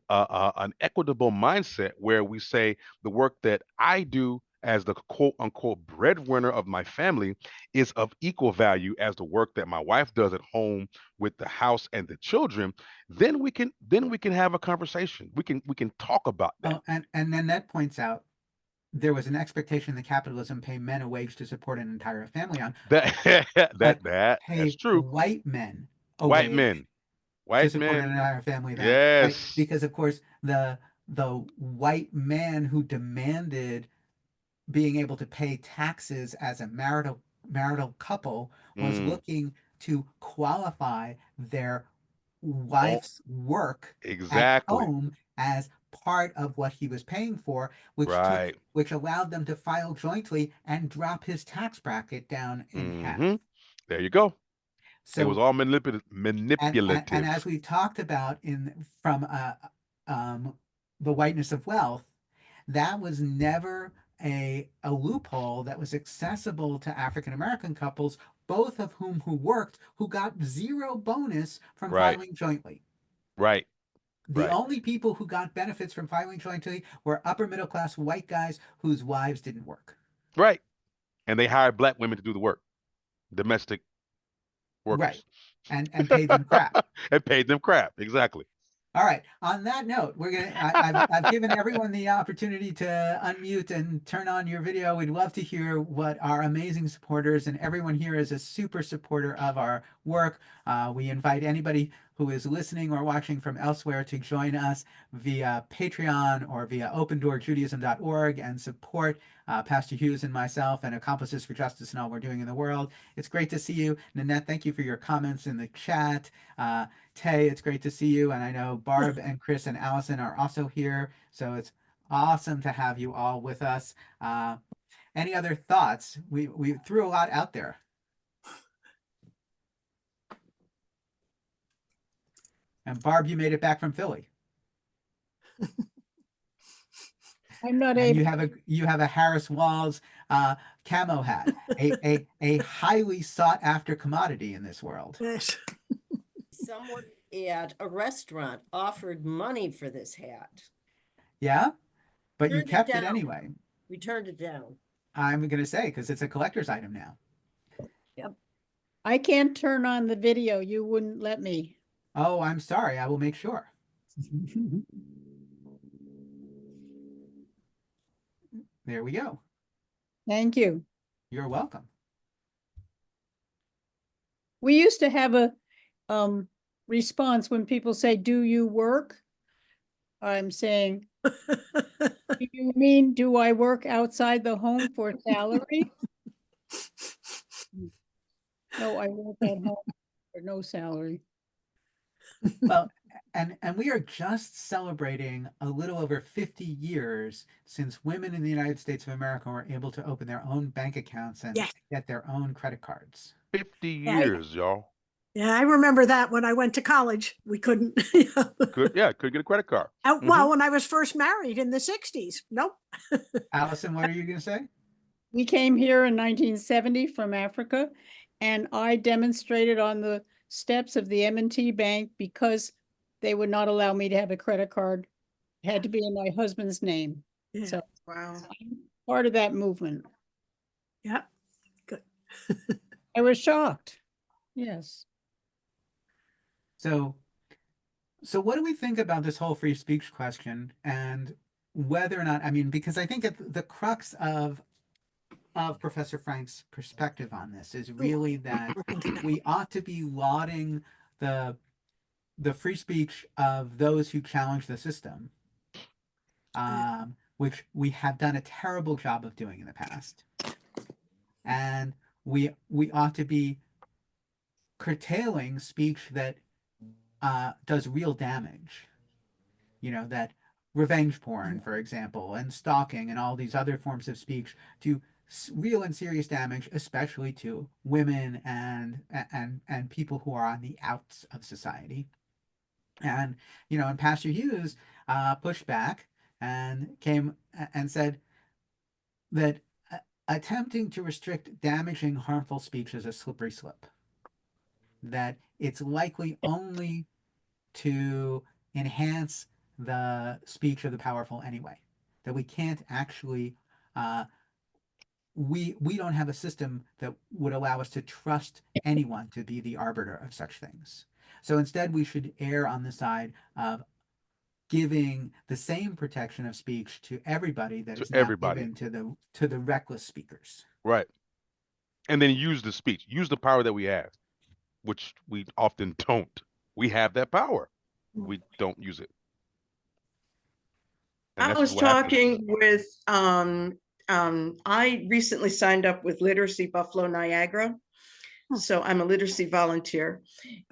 equitable mindset where we say the work that I do as the quote unquote breadwinner of my family is of equal value as the work that my wife does at home with the house and the children, then we can have a conversation. We can talk about that. Oh, and then that points out there was an expectation that capitalism pay men a wage to support an entire family on, That but that's pay true. white men a White wage men, to white support an men, entire family then, right? yes. Because of course the white man who demanded being able to pay taxes as a marital couple was Mm, looking to qualify their oh, wife's work at exactly. home as part of what he was paying for, Right. which allowed them to file jointly and drop his tax bracket down in Hmm. half. There you go. It was So all and manipulative. as we talked about in from um, the whiteness of wealth, that was never a loophole that was accessible to African American couples, both of who worked, who got zero bonus from Right, filing jointly. right, The right, only people who got benefits from filing jointly were upper middle class white guys whose wives didn't work. right. And they hired black women to do the work, domestic Right. workers, And paid them crap. and paid them crap. Exactly. All right. On that note, I've given everyone the opportunity to unmute and turn on your video. We'd love to hear what our amazing supporters, and everyone here is a super supporter of our work. We invite anybody who is listening or watching from elsewhere to join us via Patreon or via opendoorjudaism.org and support Pastor Hughes and myself and Accomplices for Justice and all we're doing in the world. It's great to see you. Nanette, thank you for your comments in the chat. Tay, it's great to see you. And I know Barb and Chris and Allison are also here. So it's awesome to have you all with us. Any other thoughts? We threw a lot out there. And Barb, you made it back from Philly. I'm not And able. you have a Harris Walls camo hat, a highly sought after commodity in this world. Yes. Someone at a restaurant offered money for this hat. Yeah, but you Turned it kept it down. anyway. We turned it down. I'm going to say because it's a collector's item now. I can't turn on the video. You wouldn't let me. Oh, I'm sorry. I will make sure. There we go. Thank you. You're welcome. We used to have a response when people say, "Do you work?" I'm saying, "Do you mean do I work outside the home for salary?" No, I work at home for no salary. Well, and we are just celebrating a little over 50 years since women in the United States of America were able to open their own bank accounts and Yes. get their own credit cards. 50 Yeah, years, y'all. Yeah, I remember that when I went to college. We couldn't. Could get a credit card. Well, when I was first married in the 60s. Nope. Allison, what are you going to say? We came here in 1970 from Africa, and I demonstrated on the steps of the M&T Bank because they would not allow me to have a credit card. It had to be in my husband's name. Yeah. So Wow. I'm part of that movement. Yeah. Good. I was shocked. Yes. So So what do we think about this whole free speech question and whether or not, I mean, because I think the crux of Professor Frank's perspective on this is really that we ought to be lauding the the free speech of those who challenge the system, which we have done a terrible job of doing in the past, and we ought to be curtailing speech that does real damage. That revenge porn, for example, and stalking and all these other forms of speech do real and serious damage, especially to women and people who are on the outs of society. And Pastor Hughes pushed back and came and said that attempting to restrict damaging, harmful speech is a slippery slope. That it's likely only to enhance the speech of the powerful anyway. That we can't actually, we don't have a system that would allow us to trust anyone to be the arbiter of such things. So instead, we should err on the side of giving the same protection of speech to everybody that To is now everybody. given to the reckless speakers. Right. And then use the speech, use the power that we have, which we often don't. We have that power. We don't use it. And I that's was what happens. talking with, I recently signed up with Literacy Buffalo Niagara. So I'm a literacy volunteer.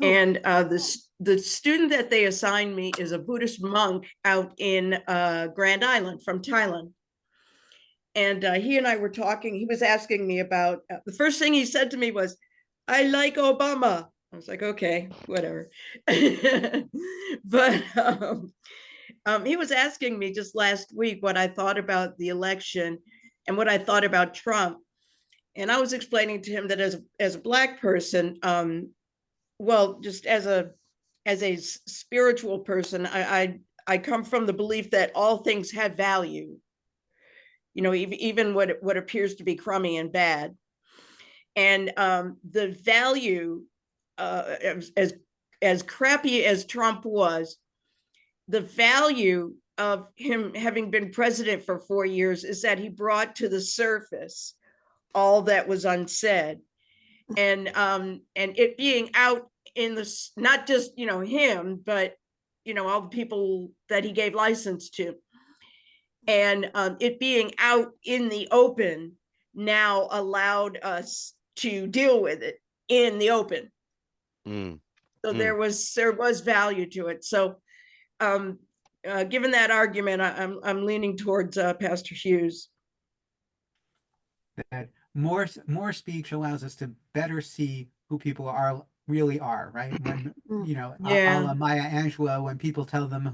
And the student that they assigned me is a Buddhist monk out in Grand Island from Thailand. And he and I were talking. He was asking me about, the first thing he said to me was, I like Obama. I was like, okay, whatever. But he was asking me just last week what I thought about the election and what I thought about Trump. And I was explaining to him that as a Black person, well, just as a spiritual person, I come from the belief that all things have value. Even what appears to be crummy and bad, and the value, as crappy as Trump was, the value of him having been president for 4 years is that he brought to the surface all that was unsaid, and it being out in the, not just him, but all the people that he gave license to, and it being out in the open now allowed us to deal with it in the open. So there was value to it. So given that argument, I'm leaning towards Pastor Hughes. That more speech allows us to better see who people really are, right? When a la Maya Angelou, when people tell them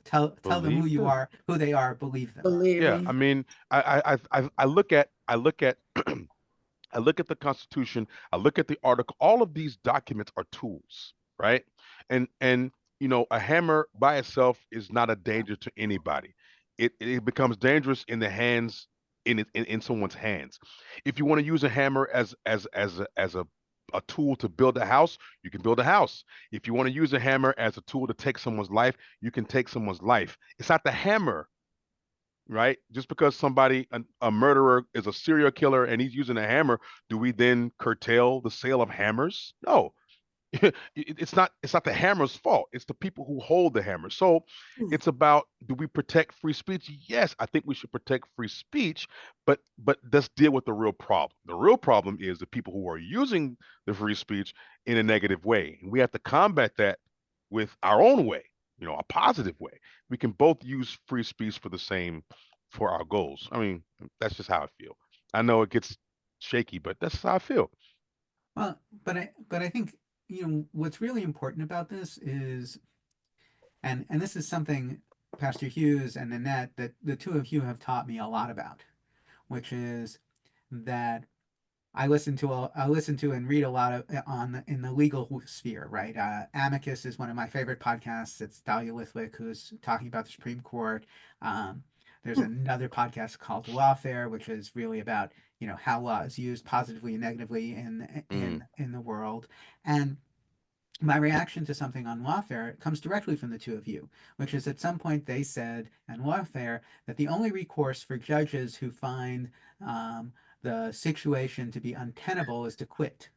tell them who Believe you them. are, who they are, believe them. Believe Yeah, me. I mean, I look at I look at the Constitution, I look at the article. All of these documents are tools, right? And a hammer by itself is not a danger to anybody. It becomes dangerous in the hands in someone's hands. If you want to use a hammer as a tool to build a house, you can build a house. If you want to use a hammer as a tool to take someone's life, you can take someone's life. It's not the hammer, right? Just because a murderer is a serial killer and he's using a hammer, do we then curtail the sale of hammers? No. It's not the hammer's fault. It's the people who hold the hammer. So it's about, do we protect free speech? Yes, I think we should protect free speech, but let's deal with the real problem. The real problem is the people who are using the free speech in a negative way. And we have to combat that with our own way, a positive way. We can both use free speech for our goals. I mean, that's just how I feel. I know it gets shaky, but that's how I feel. Well, but I think what's really important about this is, and this is something Pastor Hughes and Annette, that the two of you have taught me a lot about, which is that I listen to and read a lot of in the legal sphere, right? Amicus is one of my favorite podcasts. It's Dahlia Lithwick who's talking about the Supreme Court. There's another podcast called Lawfare, which is really about how law is used positively and negatively in Mm. in the world. And my reaction to something on lawfare comes directly from the two of you, which is at some point they said in lawfare that the only recourse for judges who find um, the situation to be untenable is to quit,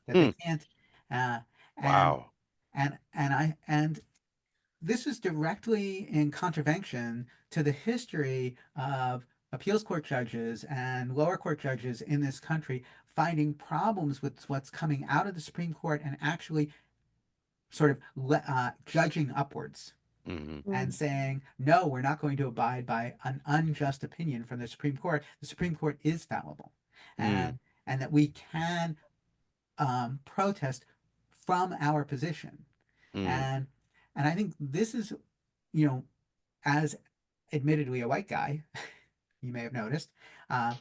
that they Mm, can't, uh, and wow. and this is directly in contravention to the history of appeals court judges and lower court judges in this country finding problems with what's coming out of the Supreme Court and actually sort of judging upwards Hmm. and saying, no, we're not going to abide by an unjust opinion from the Supreme Court. The Supreme Court is fallible, Mm, and that we can protest from our position. mm, And and I think this is, you know, as admittedly a white guy, you may have noticed, uh,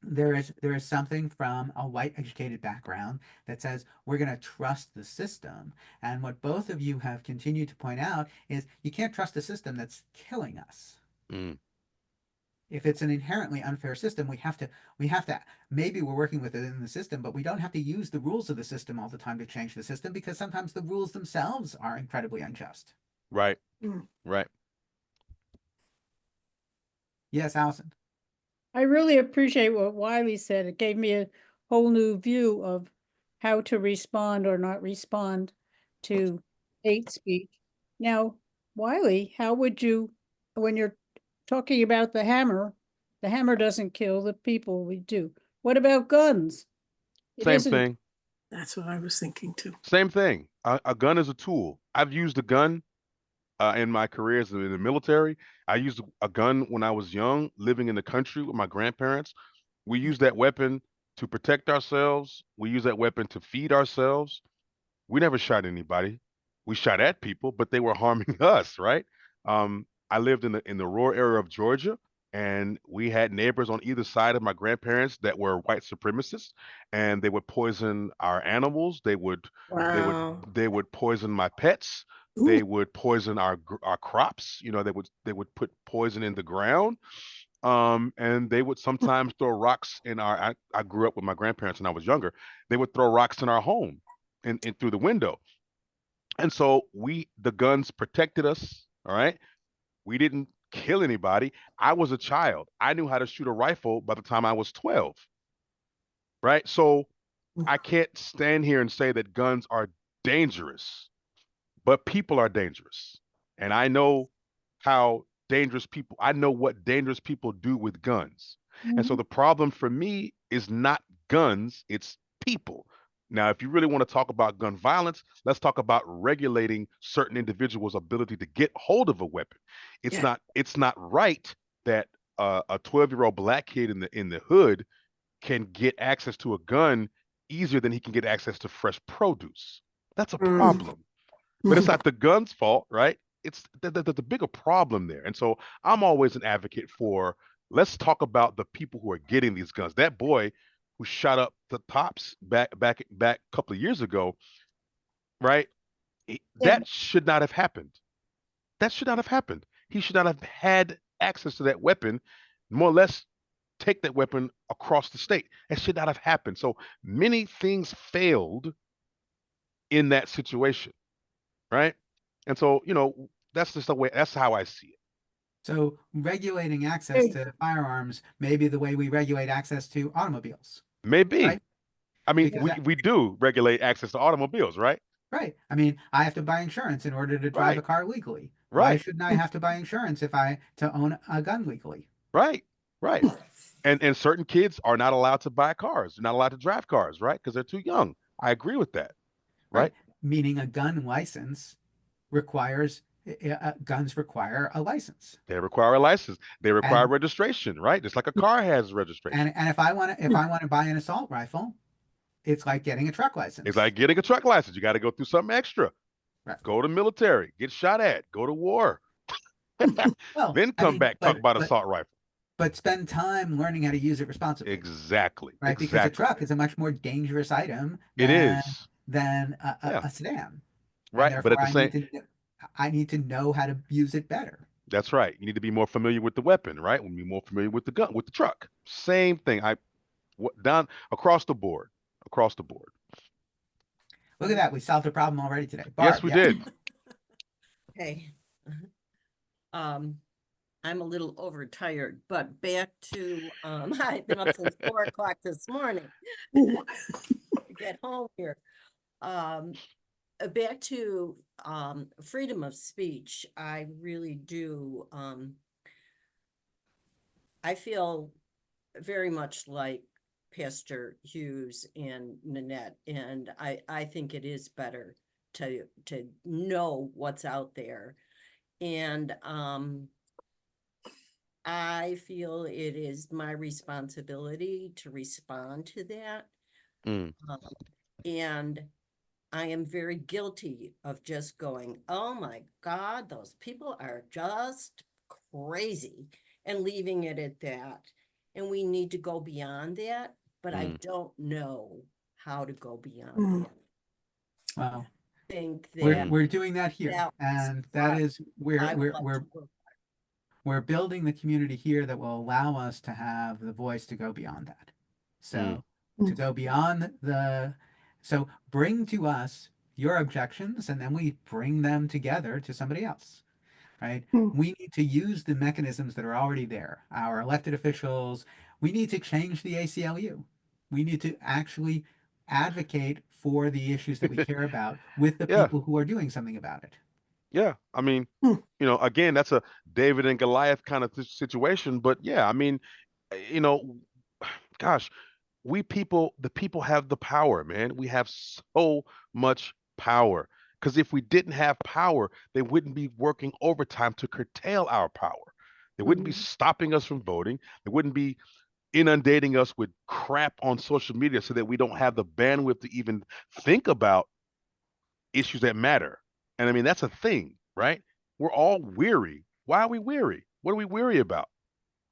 there is something from a white educated background that says we're going to trust the system. And what both of you have continued to point out is you can't trust a system that's killing us. mm. If it's an inherently unfair system, we have to maybe we're working within the system, but we don't have to use the rules of the system all the time to change the system because sometimes the rules themselves are incredibly unjust. Right. Mm. Right. Yes, Allison. I really appreciate what Wiley said. It gave me a whole new view of how to respond or not respond to hate speech. Now, Wiley, how would you, when you're talking about the hammer doesn't kill, the people we do. What about guns? It Same isn't. thing. That's what I was thinking too. Same thing. A gun is a tool. I've used a gun in my career as in the military. I used a gun when I was young, living in the country with my grandparents. We used that weapon to protect ourselves. We used that weapon to feed ourselves. We never shot anybody. We shot at people, but they were harming us, right? I lived in the rural area of Georgia, and we had neighbors on either side of my grandparents that were white supremacists, and they would poison our animals. They would Wow. they would poison my pets. They Ooh, would poison our crops. You know, they would put poison in the ground. And they would sometimes throw rocks in I grew up with my grandparents when I was younger. They would throw rocks in our home and through the window. And so the guns protected us. All right. We didn't kill anybody. I was a child. I knew how to shoot a rifle by the time I was 12. Right. So I can't stand here and say that guns are dangerous, but people are dangerous. And I know I know what dangerous people do with guns. And so Mhm. the problem for me is not guns, it's people. Now, if you really want to talk about gun violence, let's talk about regulating certain individuals' ability to get hold of a weapon. It's yeah. not right that a 12-year-old black kid in the hood can get access to a gun easier than he can get access to fresh produce. That's a Mm. problem. But it's Mhm. not the gun's fault, right? It's the bigger problem there. And so I'm always an advocate for let's talk about the people who are getting these guns. That boy who shot up the tops back a couple of years ago, right? Yeah. That should not have happened. That should not have happened. He should not have had access to that weapon, more or less take that weapon across the state. That should not have happened. So many things failed in that situation, right? And so, that's just the way, that's how I see it. So regulating access Hey, to firearms may be the way we regulate access to automobiles, Maybe. right? I mean, Because we, that, we do regulate access to automobiles, right? right. I mean, I have to buy insurance in order to drive a Right, car legally. Why right, shouldn't I have to buy insurance if I to own a gun legally? right, right. And certain kids are not allowed to buy cars. They're not allowed to drive cars, right? Because they're too young. I agree with that, Right. right? Meaning a gun license requires guns require a license. They require a license. They require And registration, right? Just like a car has registration. and if I want to buy an assault rifle, it's like getting a truck It's license. like getting a truck license. You got to go through something extra. Right. Go to military, get shot at, go to war, Well, then I come mean, back talk about assault rifle. but spend time learning how to use it responsibly, Exactly, right? Because a exactly. truck is a much more dangerous item It is. than Yeah, a sedan, and right. But therefore at the same, I need to know how to use it better. that's right. You need to be more familiar with the weapon, right? Be more familiar with the gun, with the truck. Same thing. Down across the board, across the board. Look at that. We solved a problem already today. Yes, Barb, we yes. did. Okay. I'm a little overtired, but back to, I've been up since 4 o'clock this morning Ooh. to get home here. Back to, freedom of speech. I really do, I feel very much like Pastor Hughes and Nanette, and I think it is better to know what's out there. And I feel it is my responsibility to respond to that. Mm. And I am very guilty of just going, oh my God, those people are just crazy, and leaving it at that. And we need to go beyond that, but I don't know how to go beyond Mm. that. Well, I think Mm. we're doing that here, that and that what is I would like to work we're building the community here that will allow us to have the voice to go beyond that. So to go beyond so bring to us your objections, and then we bring them together to somebody else, right? Mm. We need to use the mechanisms that are already there. Our elected officials, we need to change the ACLU. We need to actually advocate for the issues that we care about with the Yeah, people who are doing something about it. yeah. I mean, Mm. again, that's a David and Goliath kind of situation. But yeah, I mean, you know, gosh, the people have the power, man. We have so much power. Because if we didn't have power, they wouldn't be working overtime to curtail our power. They wouldn't be stopping us from voting. They wouldn't be inundating us with crap on social media so that we don't have the bandwidth to even think about issues that matter. And I mean, that's a thing, right? We're all weary. Why are we weary? What are we weary about?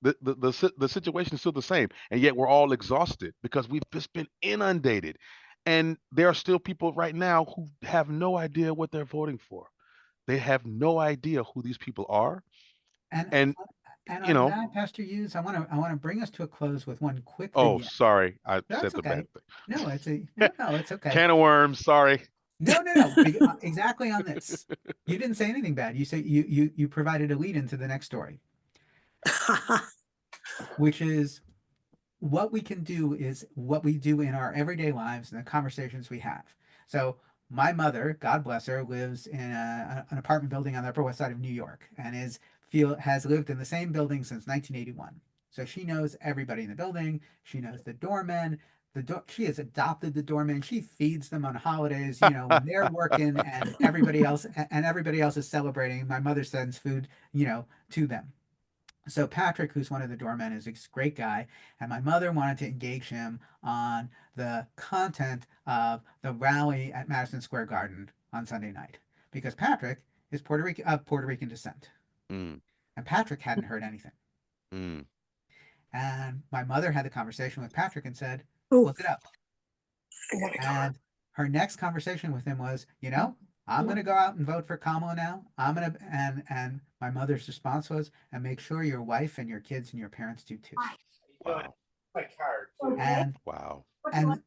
The situation is still the same, and yet we're all exhausted because we've just been inundated. And there are still people right now who have no idea what they're voting for. They have no idea who these people are. And And, and you on know, that, Pastor Hughes, I want to bring us to a close with one quick oh, vignette. sorry, I said That's the bad okay. No, it's thing. okay. Can of worms, sorry. No. Exactly on this. You didn't say anything bad. You say you provided a lead into the next story, which is what we can do is what we do in our everyday lives and the conversations we have. So my mother, God bless her, lives in an apartment building on the Upper West Side of New York and has lived in the same building since 1981. So she knows everybody in the building. She knows the doormen. She has adopted the doormen. She feeds them on holidays. When they're working and everybody else is celebrating. My mother sends food, to them. So Patrick, who's one of the doormen, is a great guy, and my mother wanted to engage him on the content of the rally at Madison Square Garden on Sunday night because Patrick is of Puerto Rican descent, Mm, and Patrick hadn't heard anything. mm. And my mother had the conversation with Patrick and said, Ooh, "Look it up." I gotta go. And her next conversation with him was, I'm going to go out and vote for Kamala now. I'm going to, and my mother's response was, and make sure your wife and your kids and your parents do too. Wow. And, Wow. and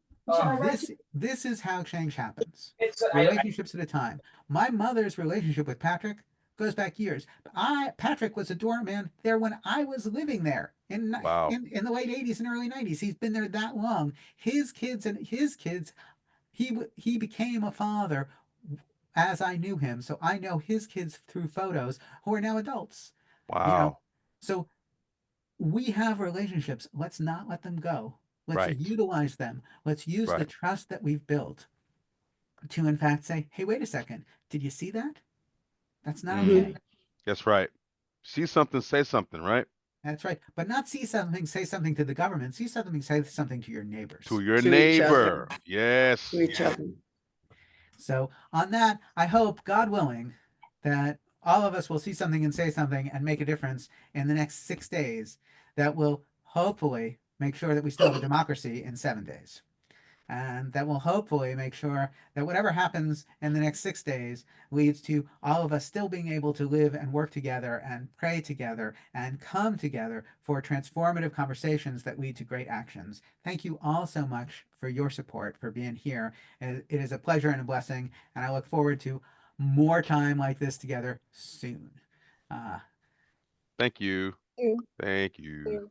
this is how change happens. Relationships at a time. My mother's relationship with Patrick goes back years. Patrick was a doorman there when I was living there Wow. in the late 80s and early 90s. He's been there that long. His kids, he became a father as I knew him. So I know his kids through photos who are now adults. You know, Wow. so we have relationships. Let's not let them go. Let's Right. utilize them. Let's use the Right. trust that we've built to, in fact, say, hey, wait a second. Did you see that? That's not Mm. okay. That's right. See something, say something, right? That's right. But not see something, say something to the government. See something, say something to your To neighbors. your To each other. neighbor. Yes. To each other. So on that, I hope, God willing, that all of us will see something and say something and make a difference in the next 6 days that will hopefully make sure that we still have a democracy in 7 days. and that will hopefully make sure that whatever happens in the next 6 days leads to all of us still being able to live and work together and pray together and come together for transformative conversations that lead to great actions. Thank you all so much for your support, for being here. It is a pleasure and a blessing, and I look forward to more time like this together soon. Uh, Thank you. You. Thank you.